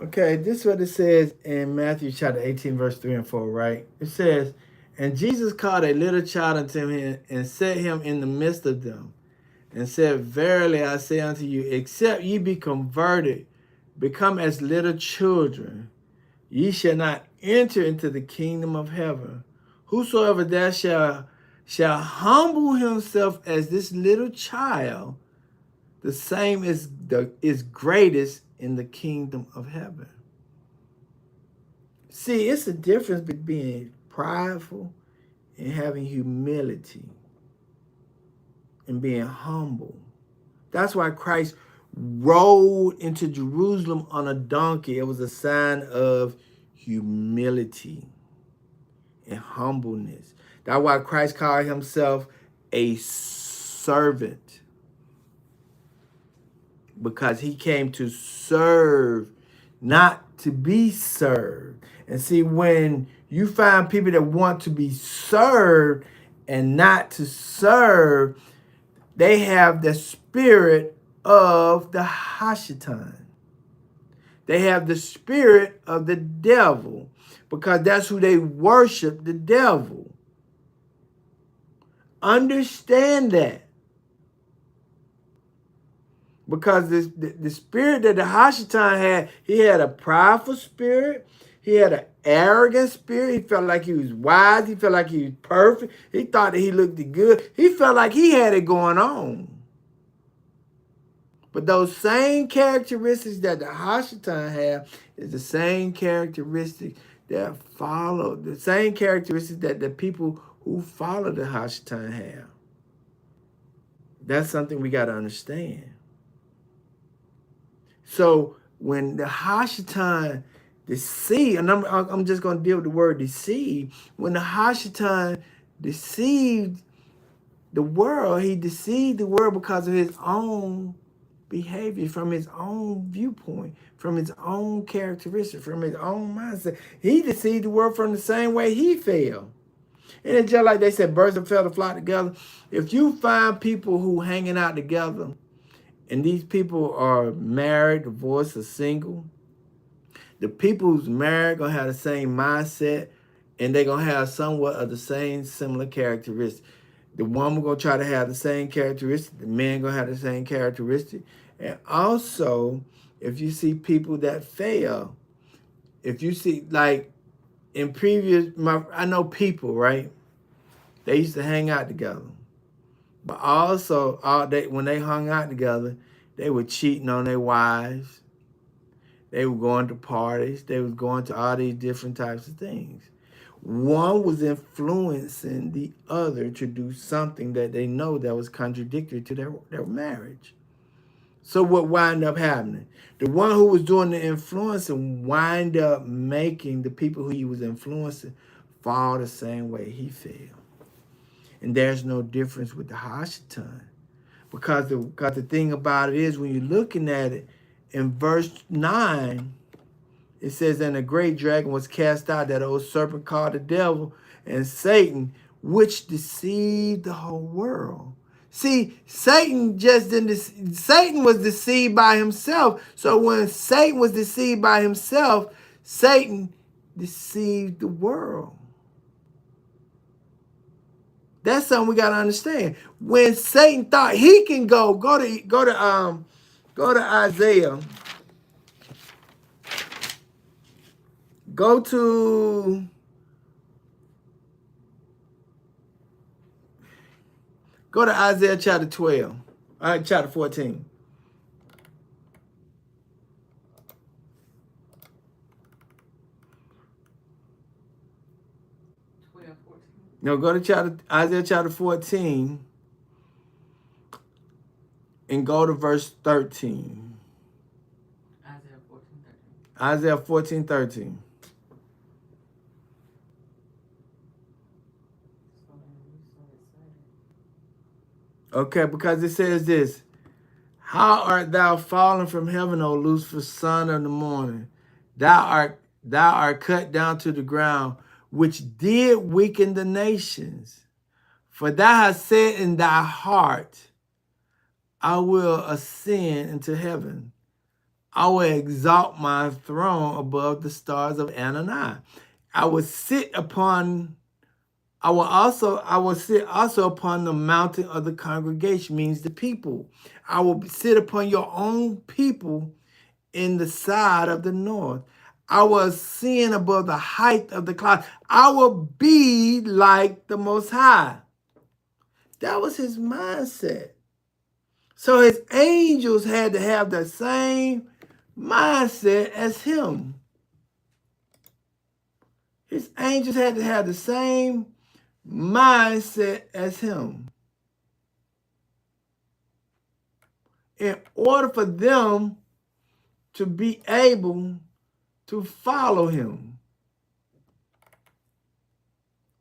Okay, this is what it says in Matthew chapter 18, verse 3 and 4, right? It says, and Jesus called a little child unto him and set him in the midst of them and said, verily I say unto you, except ye be converted, become as little children, ye shall not enter into the kingdom of heaven. Whosoever that shall humble himself as this little child, the same is greatest in the kingdom of heaven. See, it's a difference between being prideful and having humility and being humble. That's why Christ rode into Jerusalem on a donkey. It was a sign of humility and humbleness. That's why Christ called himself a servant, because he came to serve, not to be served. And see, when you find people that want to be served and not to serve, they have the spirit of the Hashatan. They have the spirit of the devil, because that's who they worship, the devil. Understand that. Because the spirit that the Hashatan had, he had a prideful spirit. He had an arrogant spirit. He felt like he was wise. He felt like he was perfect. He thought that he looked good. He felt like he had it going on. But those same characteristics that the Hashatan have is the same characteristics that follow, the same characteristics that the people who follow the Hashatan have. That's something we got to understand. So when the Hashatan deceived, and I'm just going to deal with the word deceive. When the Hashatan deceived the world, he deceived the world because of his own behavior, from his own viewpoint, from his own characteristics, from his own mindset. He deceived the world from the same way he fell. And it's just like they said, birds of a feather flock together. If you find people who hanging out together, and these people are married, divorced, or single, the people who's married gonna have the same mindset, and they're gonna have somewhat of the same similar characteristics. The woman gonna try to have the same characteristic. The man gonna have the same characteristic. And also, if you see people that fail, if you see like in previous, I know people, right? They used to hang out together, but also when they hung out together, they were cheating on their wives. They were going to parties. They was going to all these different types of things. One was influencing the other to do something that they know that was contradictory to their marriage. So what wound up happening? The one who was doing the influencing wind up making the people who he was influencing fall the same way he fell. And there's no difference with the Hashatan. Because the thing about it is, when you're looking at it, in verse 9, it says, and a great dragon was cast out, that old serpent called the devil and Satan, which deceived the whole world. See, Satan was deceived by himself. So when Satan was deceived by himself, Satan deceived the world. That's something we gotta understand. When Satan thought he can go to Isaiah. Go to Isaiah chapter 12. Chapter 14. No, go to Isaiah chapter 14 and go to verse 13. Isaiah 14, 13. Okay, because it says this. How art thou fallen from heaven, O Lucifer, son of the morning? Thou art cut down to the ground, which did weaken the nations. For thou hast said in thy heart, I will ascend into heaven. I will exalt my throne above the stars of Anani. I will sit also upon the mountain of the congregation, means the people. I will sit upon your own people in the side of the north. I will ascend above the height of the clouds. I will be like the Most High. That was his mindset. So his angels had to have the same mindset as him. His angels had to have the same mindset as him. In order for them to be able to follow him.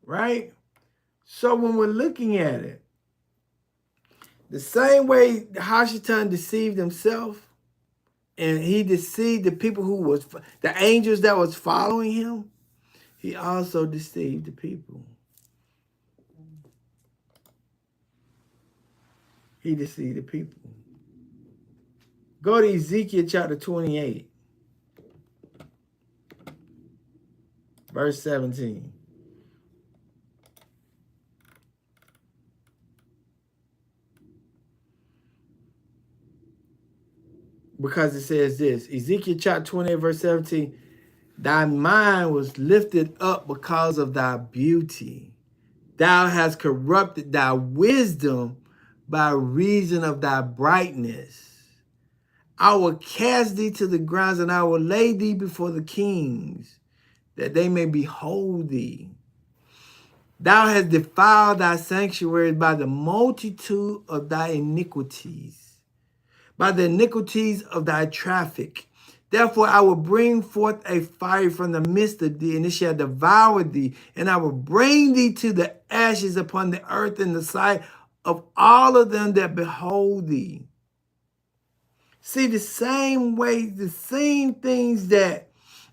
Right? So when we're looking at it, the same way Hashatan deceived himself, and he deceived the people the angels that was following him, he also deceived the people. He deceived the people. Go to Ezekiel chapter 28, verse 17. Because it says this, Ezekiel chapter 28, verse 17, thy mind was lifted up because of thy beauty. Thou hast corrupted thy wisdom by reason of thy brightness. I will cast thee to the grounds, and I will lay thee before the kings, that they may behold thee. Thou hast defiled thy sanctuaries by the multitude of thy iniquities, by the iniquities of thy traffic. Therefore I will bring forth a fire from the midst of thee, and it shall devour thee, and I will bring thee to the ashes upon the earth in the sight of all of them that behold thee. See, the same way, the same things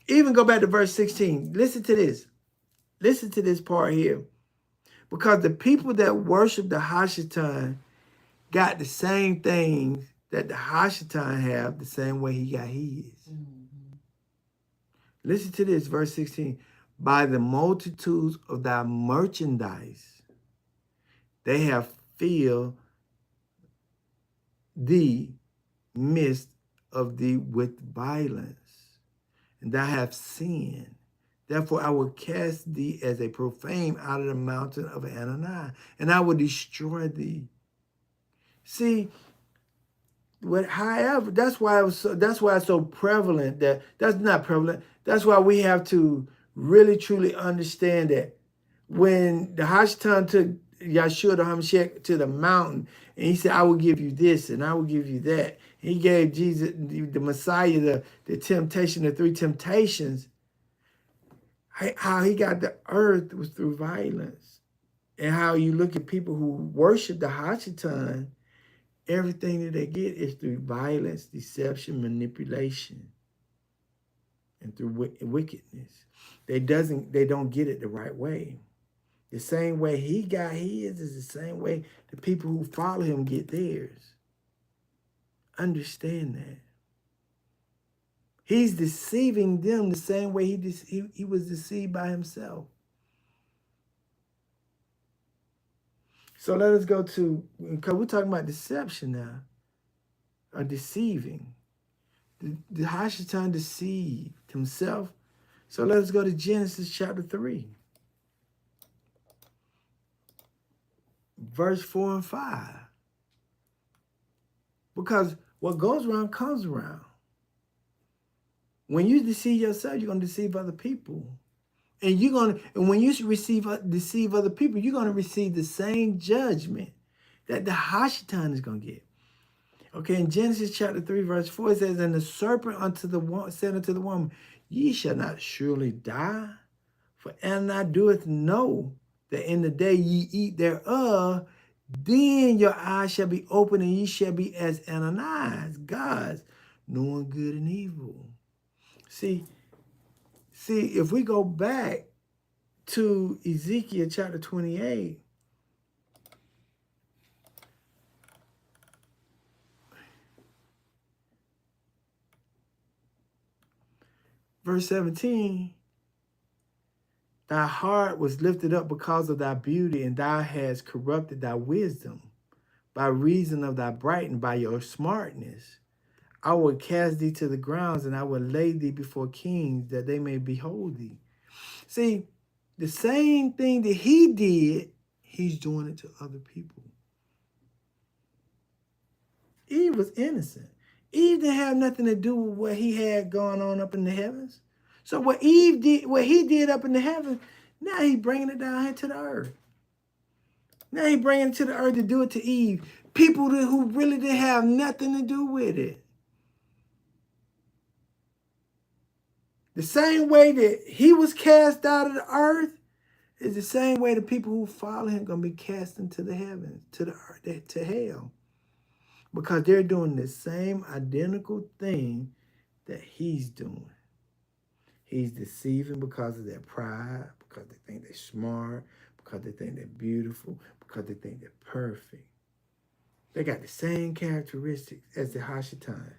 even go back to verse 16. Listen to this. Listen to this part here. Because the people that worship the Hashatan got the same things that the Hashatan have, the same way he got his. Listen to this, verse 16. By the multitudes of thy merchandise, they have filled the midst of thee with violence, and thou hast sinned. Therefore I will cast thee as a profane out of the mountain of Ananiah, and I will destroy thee. See, however, that's why it's so prevalent that's not prevalent. That's why we have to really truly understand that when the Hashatan took Yahshua the Hamashiach to the mountain, and he said, I will give you this and I will give you that. He gave Jesus, the Messiah, the temptation, the three temptations. How he got the earth was through violence. And how you look at people who worship the Hashatan, everything that they get is through violence, deception, manipulation, and through wickedness. They don't get it the right way. The same way he got his is the same way the people who follow him get theirs. Understand that. He's deceiving them the same way he was deceived by himself. So let us go to, because we're talking about deception now, or deceiving. The Hashatan deceived himself. So let us go to Genesis chapter 3. Verse 4 and 5. Because what goes around comes around. When you deceive yourself, you're going to deceive other people. And when you deceive other people, you're going to receive the same judgment that the Hashatan is going to get. Okay, in Genesis chapter 3, verse 4, it says, and the serpent said unto the woman, ye shall not surely die, for Ananiah doeth know that in the day ye eat thereof, then your eyes shall be open, and ye shall be as Ananias, gods, knowing good and evil. See, if we go back to Ezekiel chapter 28, verse 17, thy heart was lifted up because of thy beauty, and thou hast corrupted thy wisdom by reason of thy brightness, by your smartness. I will cast thee to the grounds, and I will lay thee before kings, that they may behold thee. See, the same thing that he did, he's doing it to other people. Eve was innocent. Eve didn't have nothing to do with what he had going on up in the heavens. So what he did up in the heavens, now he's bringing it down here to the earth. Now he's bringing it to the earth to do it to Eve. People who really didn't have nothing to do with it. The same way that he was cast out of the earth is the same way the people who follow him are going to be cast into the heavens, to the earth, to hell. Because they're doing the same identical thing that he's doing. He's deceiving because of their pride, because they think they're smart, because they think they're beautiful, because they think they're perfect. They got the same characteristics as the Hashatan.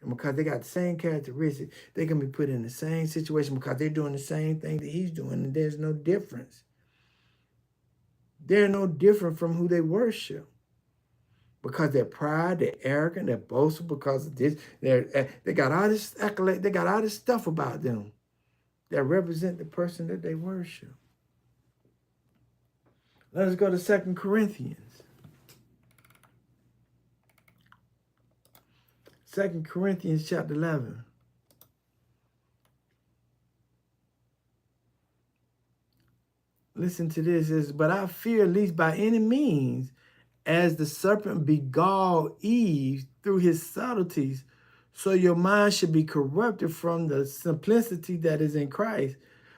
And because they got the same characteristics, they can be put in the same situation because they're doing the same thing that he's doing, and there's no difference. They're no different from who they worship. Because they're pride, they're arrogant, they're boastful because of this. They got all this accolade, they got all this stuff about them that represent the person that they worship. Let us go to 2 Corinthians. 2 Corinthians chapter 11. Listen to this. It says, but I fear lest by any means, as the serpent beguiled Eve through his subtleties, so your mind should be corrupted from the simplicity that is in Christ.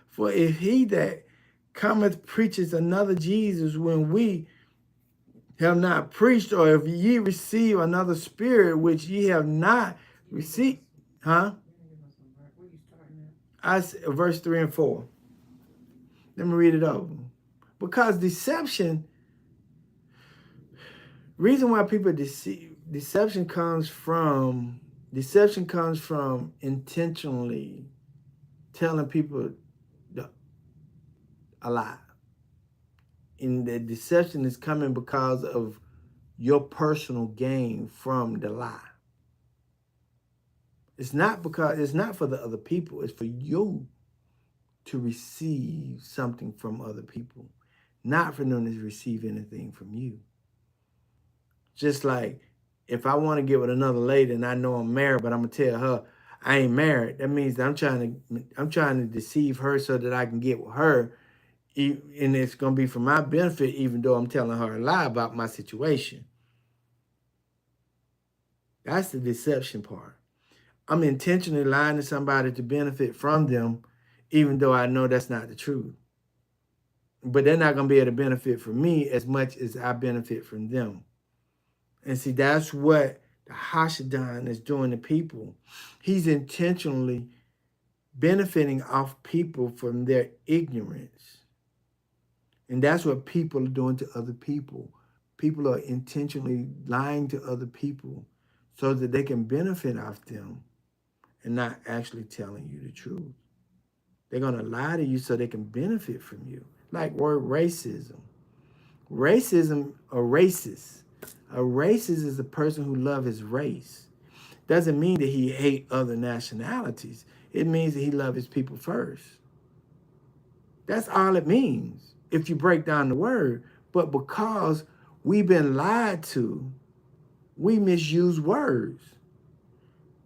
For if he that cometh preaches another Jesus when we have not preached, or if ye receive another spirit which ye have not received, verse 3 and 4. Let me read it over. Because reason why people deceive, deception comes from intentionally telling people a lie. And the deception is coming because of your personal gain from the lie. It's not for the other people, it's for you to receive something from other people, not for them to receive anything from you. Just like if I want to get with another lady and I know I'm married, but I'm gonna tell her I ain't married, that means that I'm trying to deceive her so that I can get with her, and it's gonna be for my benefit, even though I'm telling her a lie about my situation. That's the deception part. I'm intentionally lying to somebody to benefit from them, even though I know that's not the truth. But they're not going to be able to benefit from me as much as I benefit from them. And see, that's what the Hashadan is doing to people. He's intentionally benefiting off people from their ignorance. And that's what people are doing to other people. People are intentionally lying to other people so that they can benefit off them and not actually telling you the truth. They're going to lie to you so they can benefit from you. Like word racism. Racism or racist. A racist is a person who loves his race. Doesn't mean that he hates other nationalities. It means that he loves his people first. That's all it means if you break down the word. But because we've been lied to, we misuse words.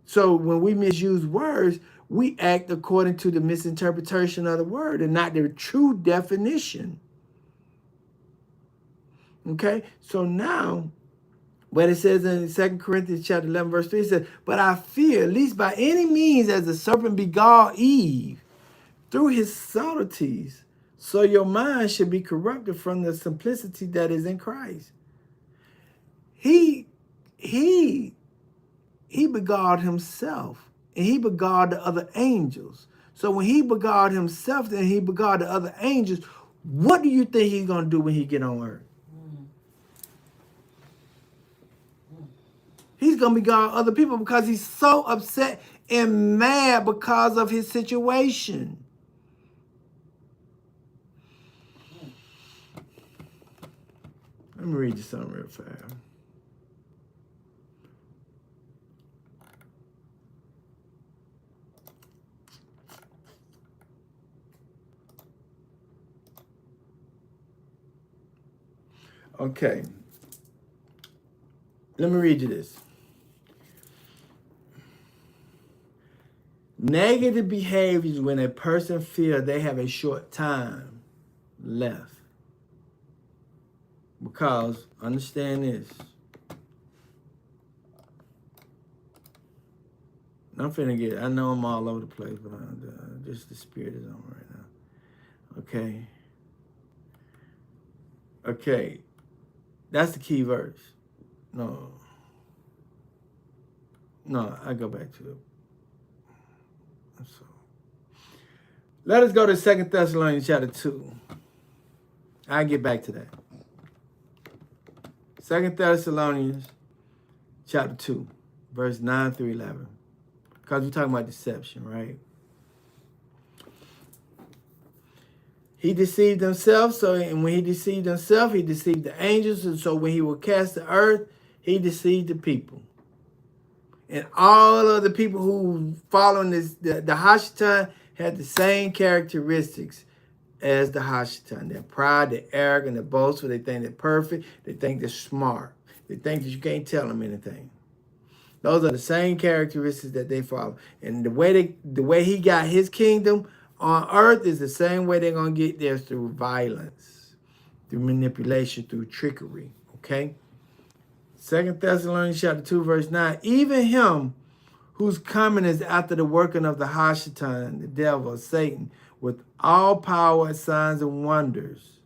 So when we misuse words, we act according to the misinterpretation of the word and not the true definition. Okay? So now, what it says in 2 Corinthians chapter 11, verse 3, it says, but I fear, least by any means as the serpent beguiled Eve through his subtleties, so your mind should be corrupted from the simplicity that is in Christ. He beguiled himself, and he beguiled the other angels. So when he beguiled himself and he beguiled the other angels, what do you think he's going to do when he get on earth? He's going to beguile other people because he's so upset and mad because of his situation. Let me read you something real fast. Okay. Let me read you this. Negative behaviors when a person feels they have a short time left. Because, understand this. I know I'm all over the place, but just the spirit is on right now. Okay. Okay. That's the key verse. No, I go back to it. So, let us go to 2 Thessalonians chapter 2. I'll get back to that. 2 Thessalonians chapter 2, verse 9 through 11. Because we're talking about deception, right? He deceived himself, and when he deceived himself, he deceived the angels. And so when he was cast to earth, he deceived the people. And all of the people who following the Hashatan had the same characteristics as the Hashatan. They're proud, they're arrogant, they're boastful, they think they're perfect, they think they're smart. They think that you can't tell them anything. Those are the same characteristics that they follow. And the way he got his kingdom on earth is the same way they're going to get theirs, through violence, through manipulation, through trickery. Okay? 2 Thessalonians chapter 2, verse 9. Even him whose coming is after the working of the Hashatan, the devil, Satan, with all power, signs, and wonders,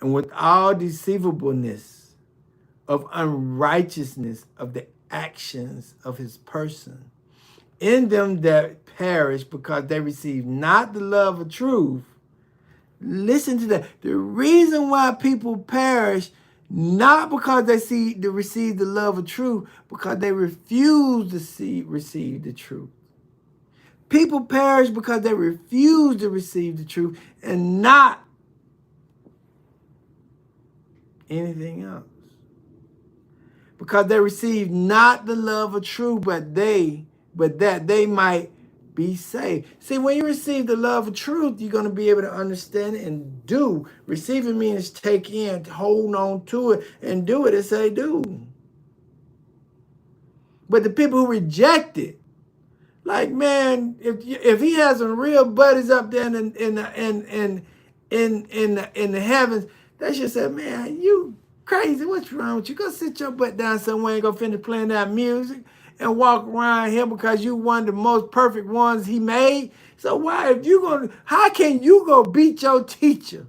and with all deceivableness of unrighteousness of the actions of his person, in them that perish, because they receive not the love of truth, Listen to that. The reason why people perish, not because they receive the love of truth, because they refuse to receive the truth. People perish because they refuse to receive the truth and not anything else. Because they receive not the love of truth, but that they might be saved. See, when you receive the love of truth, you're going to be able to understand it and do. Receiving means take in, hold on to it, and do it and say do. But the people who reject it, like, man, if he has some real buddies up there in the heavens, they should say, man, you crazy, what's wrong with you? Go sit your butt down somewhere and go finish playing that music and walk around here because you one of the most perfect ones he made. So how can you go beat your teacher?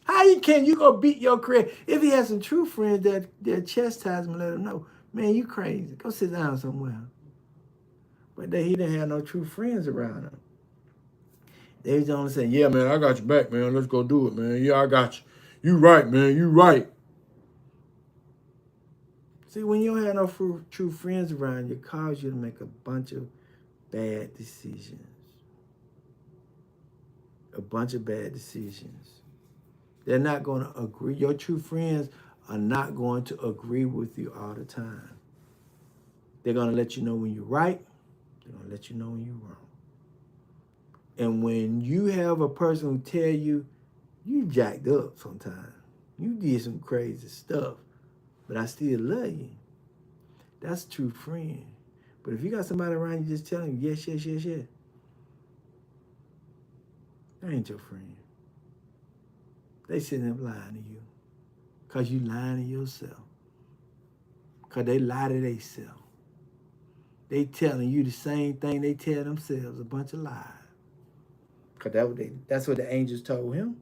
How can you go beat your creator? If he has some true friends that chastise him and let him know, man, you crazy. Go sit down somewhere. But he didn't have no true friends around him. They was only saying, yeah, man, I got your back, man. Let's go do it, man. Yeah, I got you. You right, man. You right. See, when you don't have no true friends around you, it causes you to make a bunch of bad decisions. A bunch of bad decisions. They're not going to agree. Your true friends are not going to agree with you all the time. They're going to let you know when you're right. They're going to let you know when you're wrong. And when you have a person who tell you, you jacked up sometimes, you did some crazy stuff, but I still love you, that's a true friend. But if you got somebody around you just telling you, yes, yes, yes, yes, that ain't your friend. They sitting there lying to you because you lying to yourself. Because they lie to themselves. They telling you the same thing they tell themselves, a bunch of lies. Because that's what the angels told him.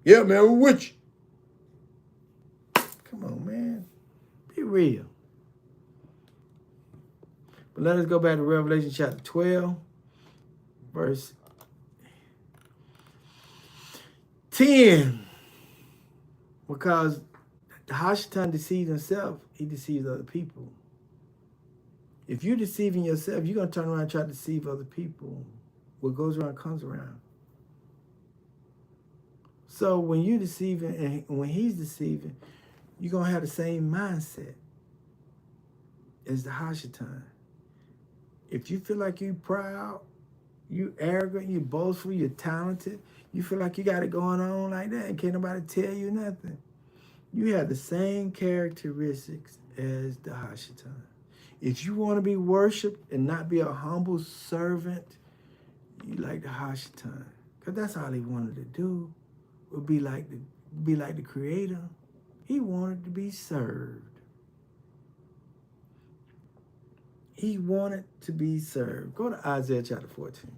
Yeah, man, we're with you. Come on, man. Be real. But let us go back to Revelation chapter 12, verse 10. Because the Hashatan deceives himself, he deceives other people. If you're deceiving yourself, you're going to turn around and try to deceive other people. What goes around comes around. So when you're deceiving and when he's deceiving, you're going to have the same mindset as the Hashatan. If you feel like you're proud, you arrogant, you boastful, you're talented, you feel like you got it going on like that and can't nobody tell you nothing, you have the same characteristics as the Hashatan. If you want to be worshipped and not be a humble servant, you like the Hashatan. Because that's all he wanted to do, would be like the Creator. He wanted to be served. He wanted to be served. Go to Isaiah chapter 14.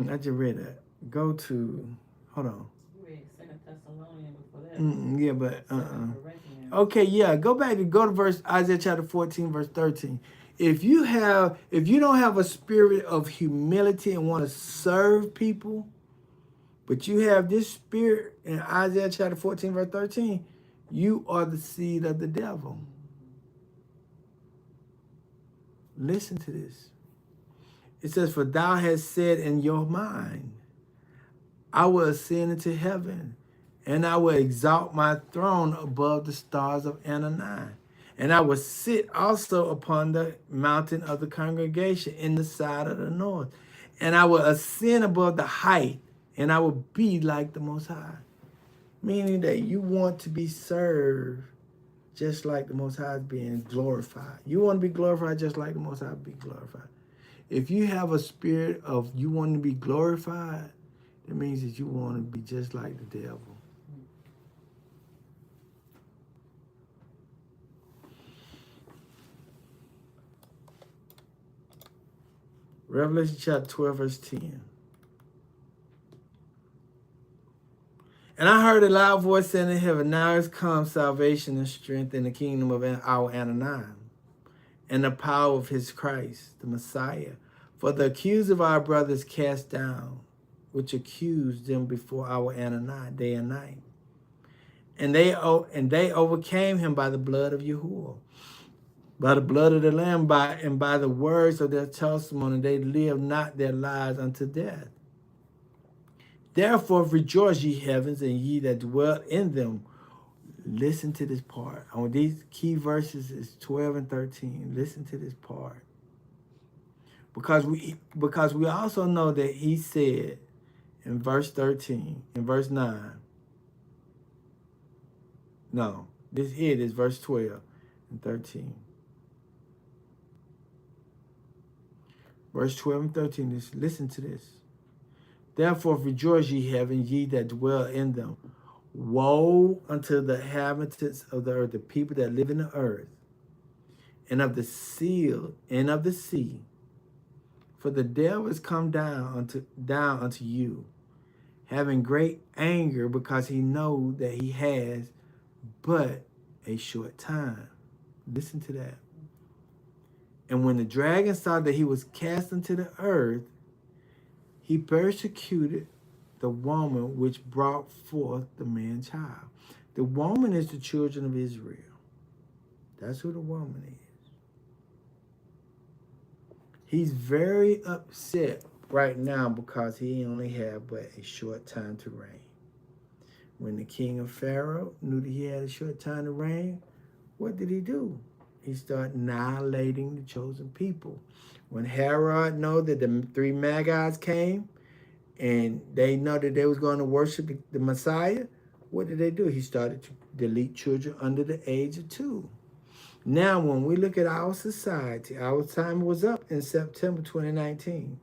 I just read that. Go to, hold on. You read 2 Thessalonians before that. Yeah, but okay, yeah. Go to verse Isaiah chapter 14, verse 13. If you don't have a spirit of humility and want to serve people, but you have this spirit in Isaiah chapter 14, verse 13, you are the seed of the devil. Listen to this. It says, for thou hast said in your mind, I will ascend into heaven, and I will exalt my throne above the stars of Anani. And I will sit also upon the mountain of the congregation in the side of the north. And I will ascend above the height, and I will be like the Most High. Meaning that you want to be served just like the Most High is being glorified. You want to be glorified just like the Most High be glorified. If you have a spirit of you wanting to be glorified, that means that you want to be just like the devil. Revelation chapter 12, verse 10. And I heard a loud voice saying in heaven, now is come salvation and strength in the kingdom of our Ananias and the power of his Christ, the Messiah. For the accuser of our brothers cast down, which accused them before our Ananias day and night. And they overcame him by the blood of Yahuwah, by the blood of the Lamb, and by the words of their testimony. They lived not their lives unto death. Therefore rejoice, ye heavens, and ye that dwell in them. Listen to this part. On these key verses is 12 and 13. Listen to this part. Because we also know that he said in verse 13, in verse 9. No, this is verse 12 and 13. Verse 12 and 13, listen to this. Therefore rejoice, ye heaven, ye that dwell in them. Woe unto the inhabitants of the earth, the people that live in the earth, and of the sea, for the devil is come down unto you, having great anger, because he know that he has but a short time. Listen to that. And when the dragon saw that he was cast into the earth, he persecuted the woman which brought forth the man child. The woman is the children of Israel. That's who the woman is. He's very upset right now because he only had but a short time to reign. When the king of Pharaoh knew that he had a short time to reign, what did he do? He started annihilating the chosen people. When Herod knew that the three Magi's came and they know that they was going to worship the Messiah, what did they do? He started to delete children under the age of 2. Now, when we look at our society, our time was up in September 2019.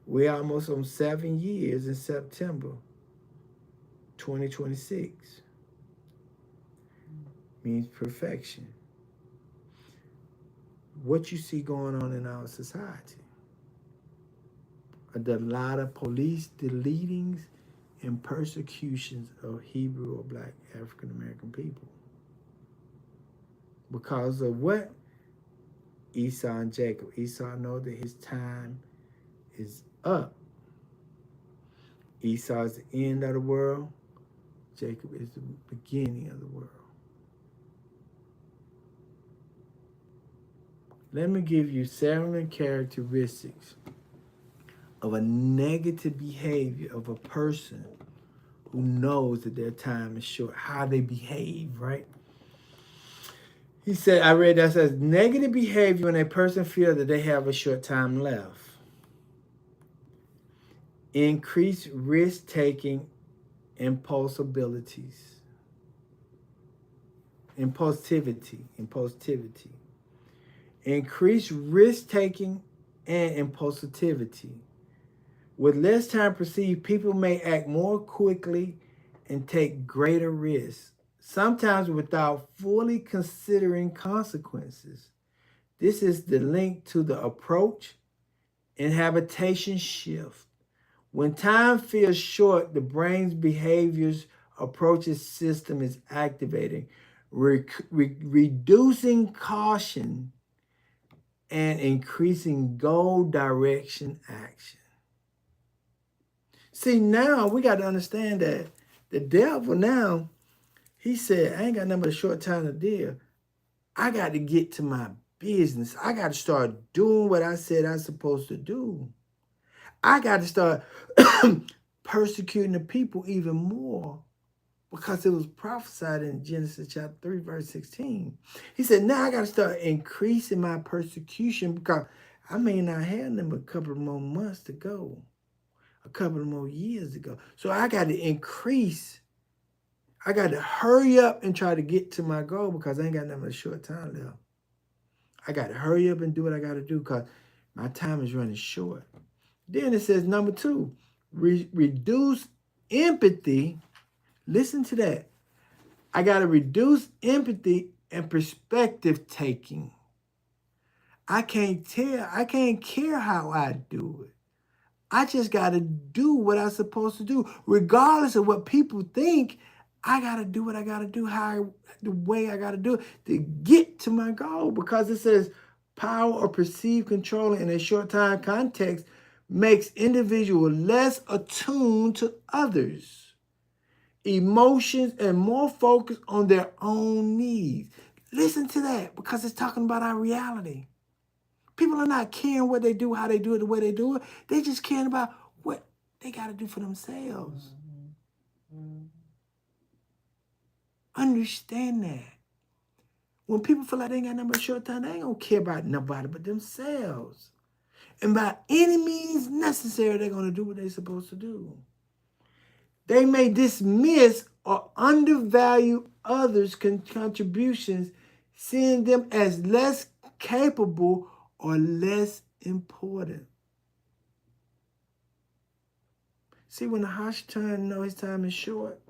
We're almost on 7 years in September 2026. Means perfection. What you see going on in our society? A lot of police deletings and persecutions of Hebrew or Black African American people. Because of what? Esau and Jacob. Esau know that his time is up. Esau is the end of the world. Jacob is the beginning of the world. Let me give you 7 characteristics of a negative behavior of a person who knows that their time is short, how they behave, right? He said, I read that says, negative behavior when a person feels that they have a short time left. Increased risk-taking, impulsivity. Increased risk-taking and impulsivity. With less time perceived, people may act more quickly and take greater risks, sometimes without fully considering consequences. This is the link to the approach and habitation shift. When time feels short, the brain's behaviors approaches system is activating, reducing caution and increasing goal direction action. See, now we got to understand that the devil now, he said, I ain't got nothing but a short time to deal. I got to get to my business. I got to start doing what I said I'm supposed to do. I got to start persecuting the people even more because it was prophesied in Genesis chapter 3, verse 16. He said, now I got to start increasing my persecution because I may not have them a couple of more months to go, a couple of more years to go. So I got to increase. I got to hurry up and try to get to my goal because I ain't got nothing but a short time left. I got to hurry up and do what I got to do because my time is running short. Then it says, number 2, reduce empathy. Listen to that. I got to reduce empathy and perspective taking. I can't care how I do it. I just got to do what I'm supposed to do. Regardless of what people think, I got to do what I got to do, the way I got to do it to get to my goal. Because it says power or perceived control in a short time context makes individual less attuned to others' emotions and more focused on their own needs. Listen to that because it's talking about our reality. People are not caring what they do, how they do it, the way they do it. They just caring about what they got to do for themselves. Understand that. When people feel like they ain't got nothing but a short time, they ain't going to care about nobody but themselves. And by any means necessary, they're going to do what they're supposed to do. They may dismiss or undervalue others' contributions, seeing them as less capable or less important. See, when the Hashtan know his time is short,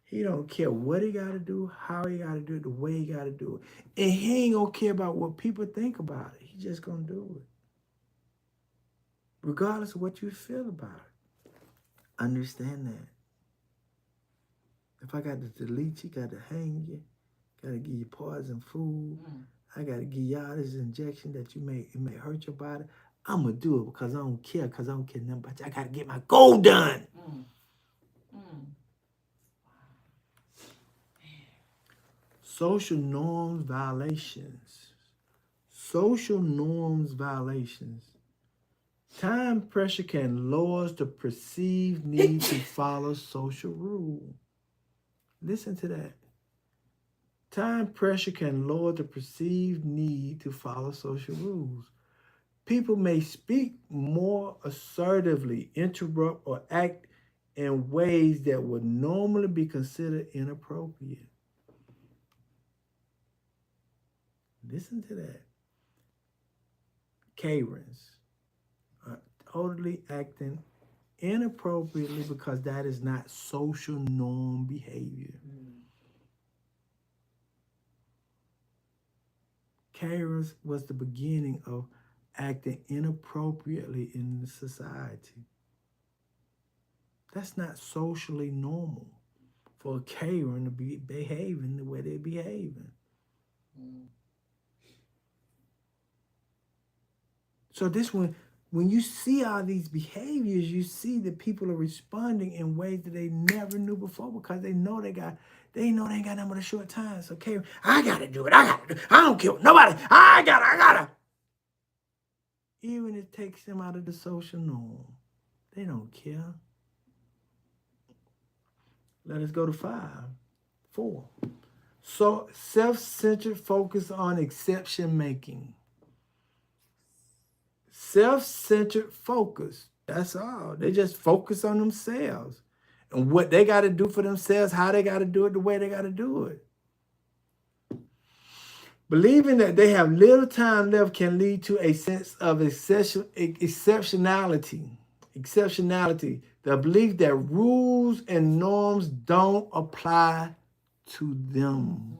he don't care what he got to do, how he got to do it, the way he got to do it. And he ain't going to care about what people think about it. He just going to do it. Regardless of what you feel about it. Understand that. If I got to delete you, got to hang you, got to give you poison food, I got to give y'all this injection that it may hurt your body, I'm going to do it because I don't care, because I don't care nothing about you. I got to get my goal done. Social norms violations. Social norms violations. Time pressure can lower the perceived need to follow social rule. Listen to that. Time pressure can lower the perceived need to follow social rules. People may speak more assertively, interrupt, or act in ways that would normally be considered inappropriate. Listen to that. Karens are totally acting inappropriately because that is not social norm behavior. Karens was the beginning of acting inappropriately in the society. That's not socially normal for a Karen to be behaving the way they're behaving. So this one, when you see all these behaviors, you see that people are responding in ways that they never knew before because they know they know they ain't got nothing but a short time. So Karen, I gotta do it. I don't care what nobody. I gotta. Even if it takes them out of the social norm, they don't care. Let us go to 4. So self-centered focus on exception making. Self-centered focus. That's all. They just focus on themselves and what they got to do for themselves, how they got to do it, the way they got to do it. Believing that they have little time left can lead to a sense of exceptionality. The belief that rules and norms don't apply to them.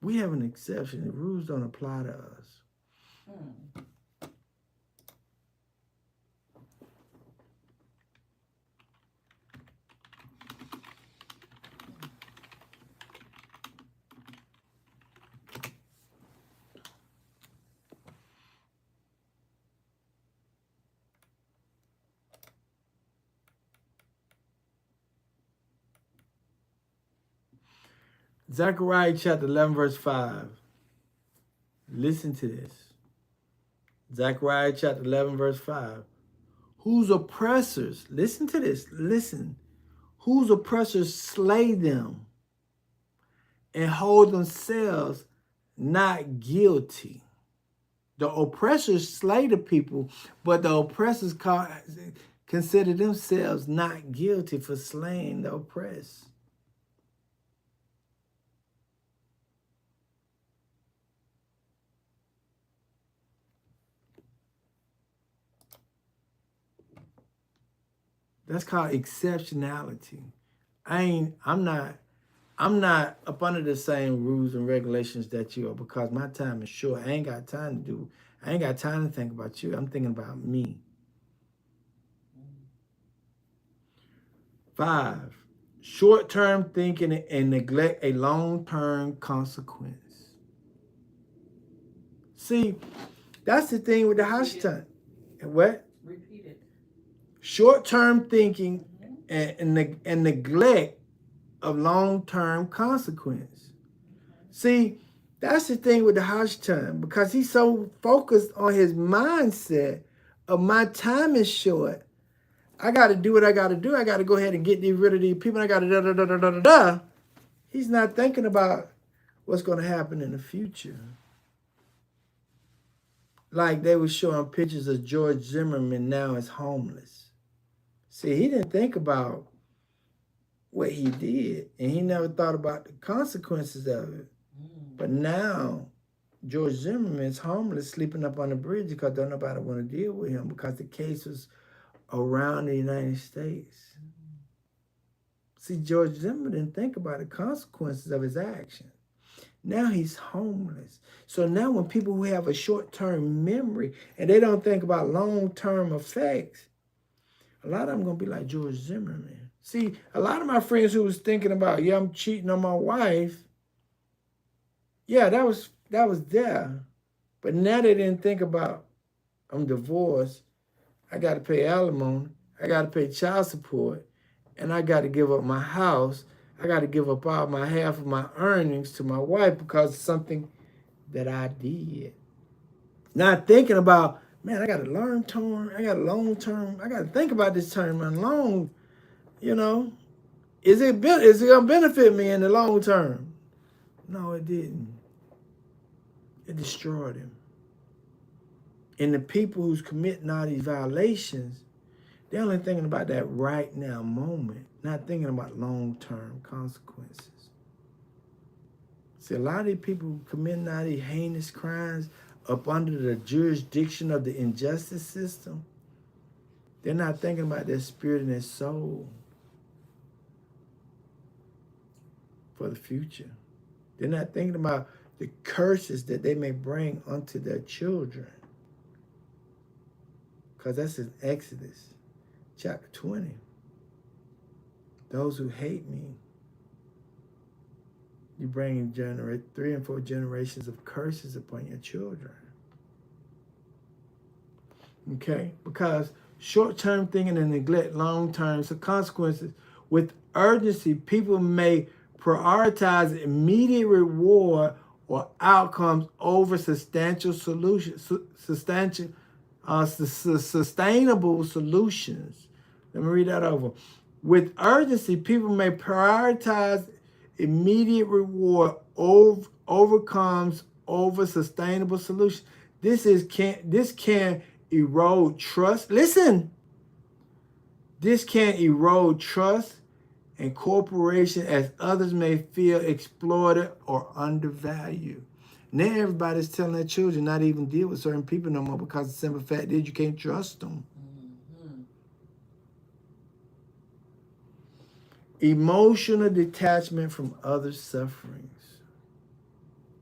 We have an exception. The rules don't apply to us. Zechariah chapter 11, verse 5. Listen to this. Zechariah chapter 11, verse 5. Whose oppressors, listen to this, listen. Whose oppressors slay them and hold themselves not guilty. The oppressors slay the people, but the oppressors consider themselves not guilty for slaying the oppressed. That's called exceptionality. I'm not I'm not up under the same rules and regulations that you are because my time is short. I ain't got time to do. I ain't got time to think about you. I'm thinking about me. 5, short-term thinking and neglect a long-term consequence. See, that's the thing with the house time. What? Repeat it. Short-term thinking and neglect of long-term consequence. See, that's the thing with the house time because he's so focused on his mindset of my time is short. I got to do what I got to do. I got to go ahead and get rid of these people. I got to da da da da da da da. He's not thinking about what's going to happen in the future. Like they were showing pictures of George Zimmerman now as homeless. See, he didn't think about what he did, and he never thought about the consequences of it. But now, George Zimmerman's homeless, sleeping up on the bridge because don't nobody want to deal with him because the case was around the United States. See, George Zimmerman didn't think about the consequences of his action. Now he's homeless. So now when people who have a short-term memory and they don't think about long-term effects, a lot of them going to be like George Zimmerman. See, a lot of my friends who was thinking about, yeah, I'm cheating on my wife, yeah, that was there. But now they didn't think about, I'm divorced, I got to pay alimony, I got to pay child support, and I got to give up my house. I got to give up all my half of my earnings to my wife because of something that I did. Not thinking about, man, I got a long term, I got a long term, I got to think about this term and long, is it going to benefit me in the long term? No, it didn't. It destroyed him. And the people who's committing all these violations, they're only thinking about that right now moment, not thinking about long-term consequences. See, a lot of these people committing all these heinous crimes up under the jurisdiction of the injustice system, they're not thinking about their spirit and their soul for the future. They're not thinking about the curses that they may bring unto their children. Because that's in Exodus chapter 20. Those who hate me, you bring 3 and 4 generations of curses upon your children. Okay? Because short-term thinking and neglect long-term consequences. With urgency, people may prioritize immediate reward or outcomes over sustainable solutions. Let me read that over. With urgency, people may prioritize immediate reward overcomes over sustainable solutions. This can erode trust. Listen, this can erode trust and cooperation as others may feel exploited or undervalued. Now everybody's telling their children not to even deal with certain people no more because the simple fact is you can't trust them. Emotional detachment from others' sufferings.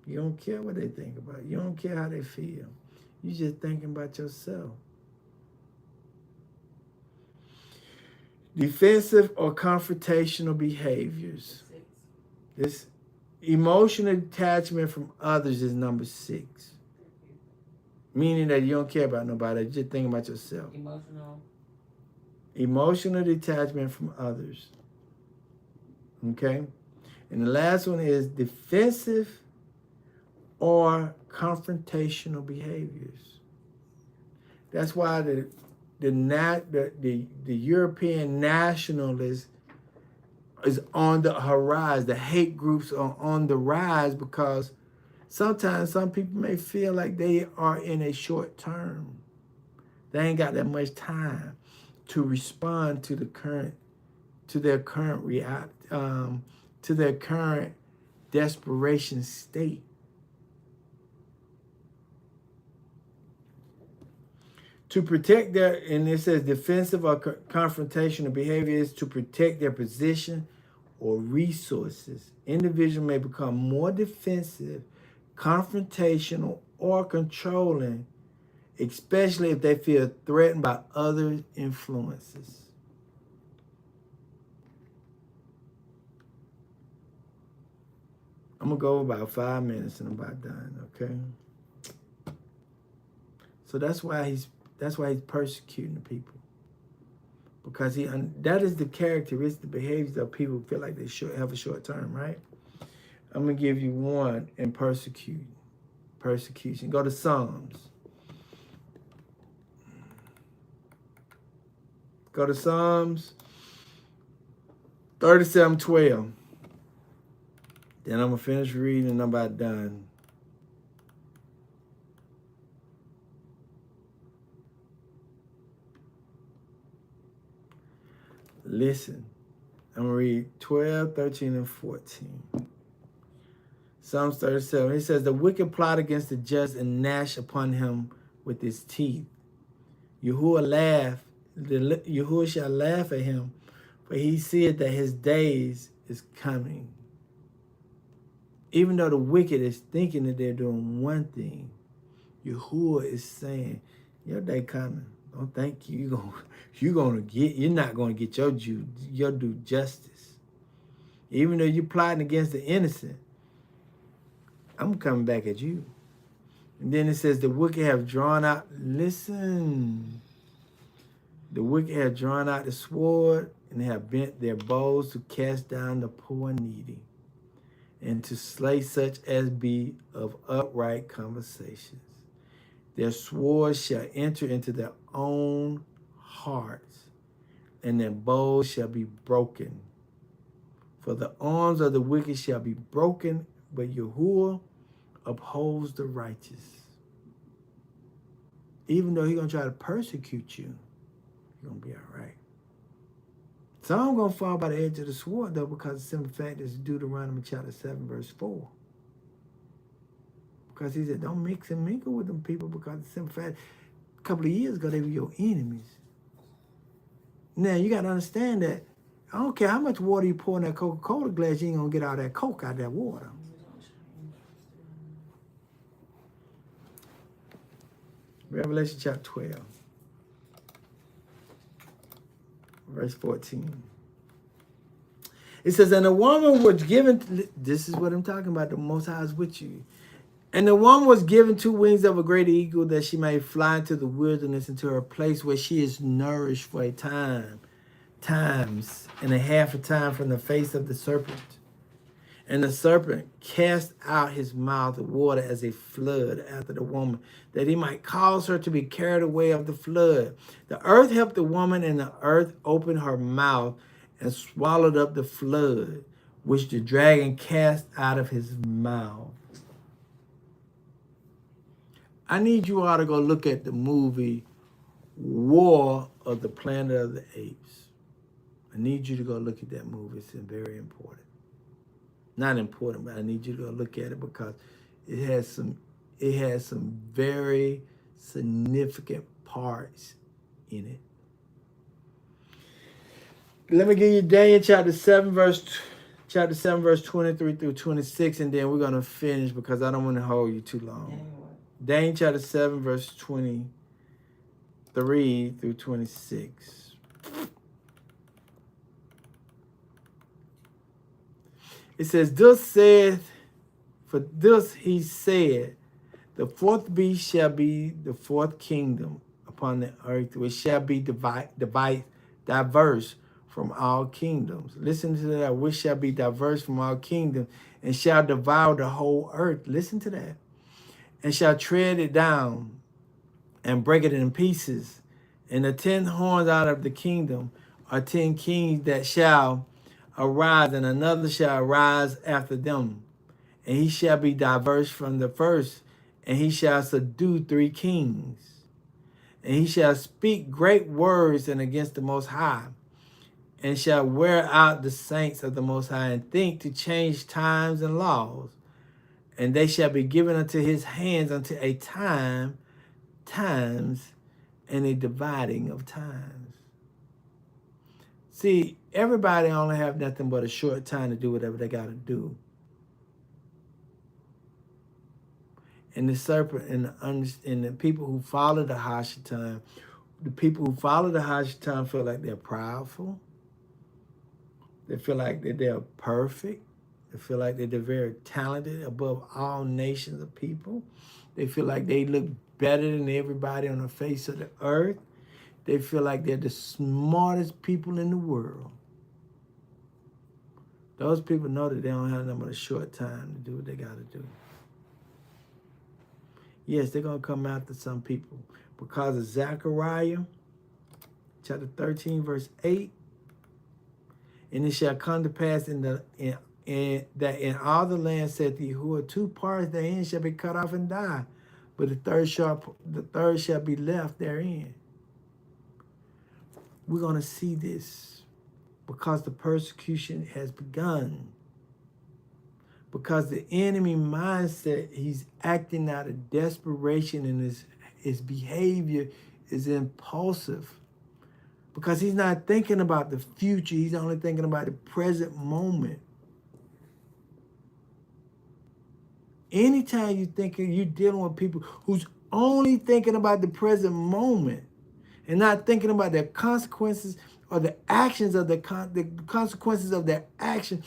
You don't care what they think about. You don't care how they feel. You're just thinking about yourself. Defensive or confrontational behaviors. This emotional detachment from others is number 6. Meaning that you don't care about nobody. You're just thinking about yourself. Emotional detachment from others. Okay? And the last one is defensive or confrontational behaviors. That's why the European nationalist is on the horizon. The hate groups are on the rise because sometimes some people may feel like they are in a short term. They ain't got that much time to respond to their current desperation state. To protect and it says defensive or confrontational behavior is to protect their position or resources. Individuals may become more defensive, confrontational, or controlling, especially if they feel threatened by other influences. I'm gonna go about 5 minutes and I'm about done, okay? So that's why he's persecuting the people. Because that is the characteristic behaviors of people who feel like they should have a short term, right? I'm gonna give you one in persecution. Go to Psalms. Go to Psalms 37:12. Then I'm gonna finish reading and I'm about done. Listen, I'm gonna read 12, 13, and 14. Psalms 37. It says, the wicked plot against the just and gnash upon him with his teeth. Yahuwah shall laugh at him, for he seeth that his days is coming. Even though the wicked is thinking that they're doing one thing, Yahuwah is saying, your day coming. Don't think you're not gonna get your due justice. Even though you're plotting against the innocent, I'm coming back at you. And then it says the wicked have drawn out, listen. The wicked have drawn out the sword and have bent their bows to cast down the poor and needy, and to slay such as be of upright conversations. Their swords shall enter into their own hearts, and their bows shall be broken. For the arms of the wicked shall be broken, but Yahuwah upholds the righteous. Even though he's going to try to persecute you, you're going to be all right. Some going to fall by the edge of the sword, though, because the simple fact is Deuteronomy chapter 7, verse 4. Because he said, don't mix and mingle with them people, because the simple fact, a couple of years ago, they were your enemies. Now, you got to understand that I don't care how much water you pour in that Coca-Cola glass, you ain't going to get all that Coke out of that water. Revelation chapter 12, verse 14. It says, and the woman was given, this is what I'm talking about, the Most High is with you. And the woman was given 2 wings of a great eagle, that she may fly into the wilderness, into her place where she is nourished for a times and a half a time from the face of the serpent. And the serpent cast out his mouth of water as a flood after the woman, that he might cause her to be carried away of the flood. The earth helped the woman, and the earth opened her mouth and swallowed up the flood, which the dragon cast out of his mouth. I need you all to go look at the movie War of the Planet of the Apes. I need you to go look at that movie. It's very important. Not important, but I need you to go look at it because it has some very significant parts in it. Let me give you Daniel chapter 7, verse 23 through 26, and then we're going to finish because I don't want to hold you too long. Daniel chapter 7, verse 23 through 26. It says, for this he said, the fourth beast shall be the fourth kingdom upon the earth, which shall be diverse from all kingdoms. Listen to that, which shall be diverse from all kingdoms, and shall devour the whole earth. Listen to that. And shall tread it down and break it in pieces. And the 10 horns out of the kingdom are 10 kings that shall arise, and another shall arise after them. And he shall be diverse from the first, and he shall subdue 3 kings. And he shall speak great words and against the Most High, and shall wear out the saints of the Most High, and think to change times and laws. And they shall be given unto his hands unto a times, and a dividing of times. See, everybody only have nothing but a short time to do whatever they got to do. And the serpent and the people who follow the Hashatan, the people who follow the Hashatan feel like they're proudful. They feel like that they're perfect. They feel like that they're very talented above all nations of people. They feel like they look better than everybody on the face of the earth. They feel like they're the smartest people in the world. Those people know that they don't have nothing but a short time to do what they got to do. Yes, they're going to come after some people because of Zechariah chapter 13, verse 8. And it shall come to pass that in all the land, saith Yahuwah, 2 parts therein shall be cut off and die, but the third shall be left therein. We're going to see this because the persecution has begun. Because the enemy mindset, he's acting out of desperation, and his behavior is impulsive. Because he's not thinking about the future, he's only thinking about the present moment. Anytime you're dealing with people who's only thinking about the present moment and not thinking about their consequences or the actions of the consequences of their action,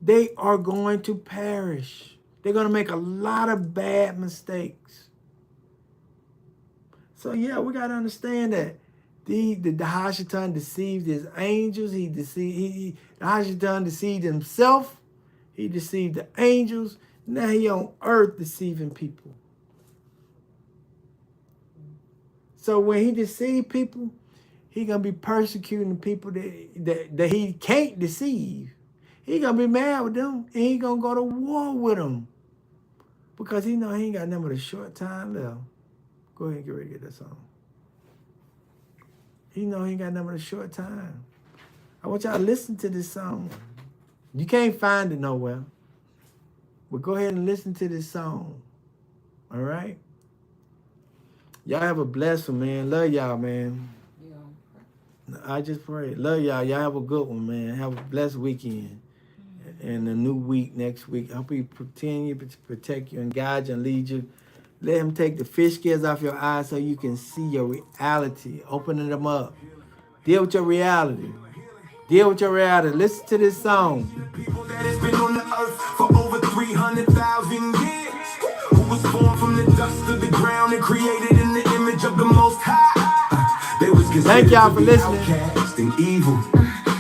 they are going to perish. They're going to make a lot of bad mistakes. So yeah, we got to understand that the Hashatan deceived his angels. The Hashatan deceived himself. He deceived the angels. Now he on earth deceiving people. So when he deceived people, he gonna be persecuting the people that he can't deceive. He gonna be mad with them, and he gonna go to war with them because he know he ain't got nothing but a short time left. Go ahead and get ready to get that song. He know he ain't got nothing but a short time. I want y'all to listen to this song. You can't find it nowhere, but go ahead and listen to this song. All right? Y'all have a blessed one, man. Love y'all, man. I just pray. Love y'all. Y'all have a good one, man. Have a blessed weekend. And a new week next week. I hope he continue to protect you and guide you and lead you. Let him take the fish scales off your eyes so you can see your reality. Opening them up. Deal with your reality. Deal with your reality. Listen to this song. People that has been on the earth for over 300,000 years, who was formed from the dust of the ground and created in the image of the Most High. They was Thank y'all for listening. Outcast and evil.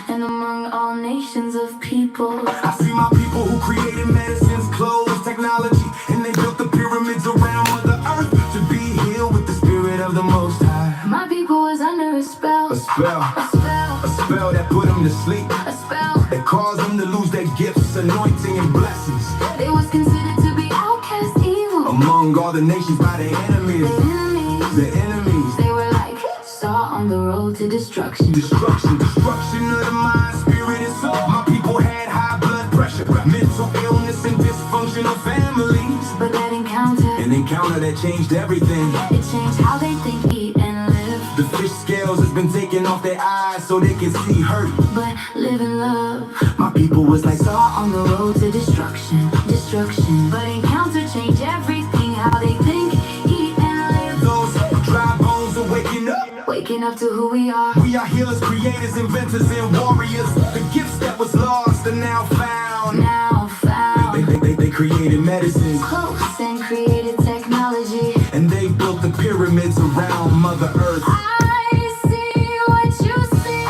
And among all nations of people, I see my people who created medicines, clothes, technology, and they built the pyramids around Mother Earth to be healed with the spirit of the Most High. my people was under a spell, A spell, a spell, a spell that put them to sleep, a spell. that caused them to lose their gifts, anointing, and blessings. They was considered to be outcast evil. Among all the nations by their enemies, The enemies, the enemies. they were like saw on the road to destruction. Destruction of the mind, spirit, and soul. My people had high blood pressure, mental illness, and dysfunctional families. But that encounter, An encounter that changed everything. it changed how they think, eat, and live. The fish scales has been taken off their eyes so they can see hurt. But live in love, My people was like saw on the road to destruction, destruction. But encounter changed everything, how they think, eat, and live. those dry bones are waking up. Waking up to who we are. We are healers, creators, inventors, and warriors. The gifts that was lost are now found. Now found, They created medicines, close and created technology. and they built the pyramids around Mother Earth. I see what you see.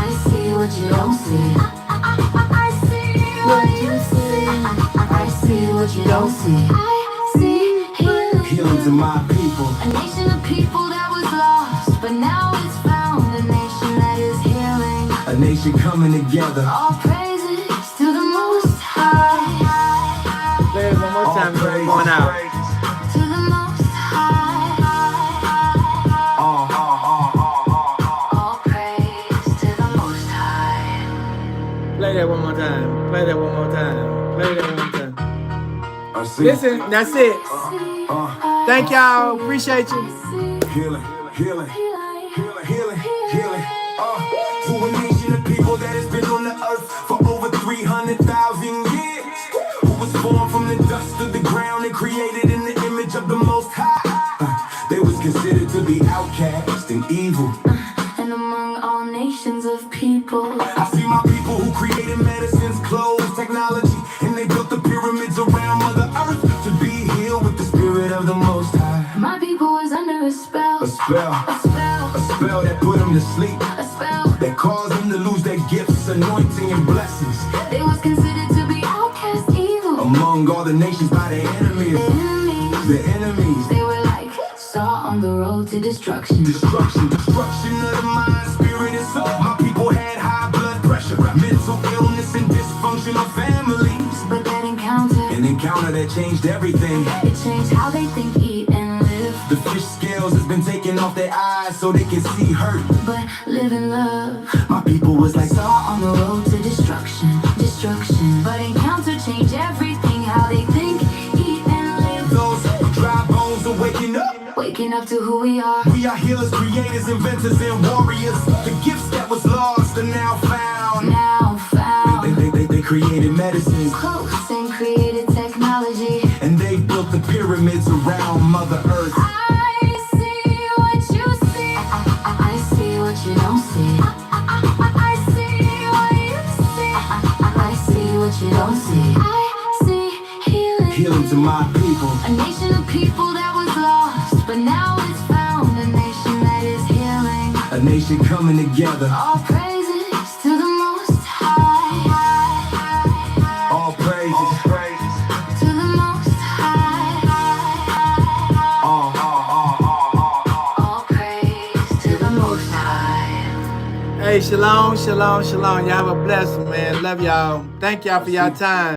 I see what you don't see. I see what you see. I see what you don't see. I see Healing to my people. a nation of people that was lost, but now it's found. A nation that is healing. A nation coming together. All praises to the Most High. Play it one more time before we're going out. To the Most High. All praise to the Most High. Play that one more time. Play that one more time. Play that one more time. I see. Listen, that's it. Thank y'all. Appreciate you. Healing, healing, healing, healing, healing. To a nation of people generations of people. I see my people who created medicines, clothes, technology, and they built the pyramids around Mother Earth to be healed with the spirit of the Most High. My people was under a spell. A spell, A spell. a spell that put them to sleep, A spell. that caused them to lose their gifts, anointing, and blessings. They was considered to be outcast evil. Among all the nations by their enemies, The enemies. the enemies. They were like saw on the road to destruction. Destruction of the mind, spirit, and soul. My people had high blood pressure, mental illness, and dysfunctional families. But that encounter, An encounter that changed everything. it changed how they think, eat, and live. The fish scales has been taken off their eyes so they can see hurt. But live in love. My people was like, Saw on the road to destruction. Destruction. But encounter changed everything, how they think, eat, and live. those dry bones are waking up. Waking up to who we are. We are healers, creators, inventors, and warriors. The gifts that was lost are now found. Now found. They created medicines, Close and created technology. and they built the pyramids around Mother Earth. I see what you see. I see what you don't see. I see what you see. I see what you don't see. I see healing. Healing to my people. A nation of people that was lost, but now it's found. A nation that is healing. A nation coming together. All praises to the Most High. All praises. To the Most High. All praise to the Most High. Hey, shalom, shalom, shalom. Y'all have a blessing, man. Love y'all. Thank y'all for y'all time.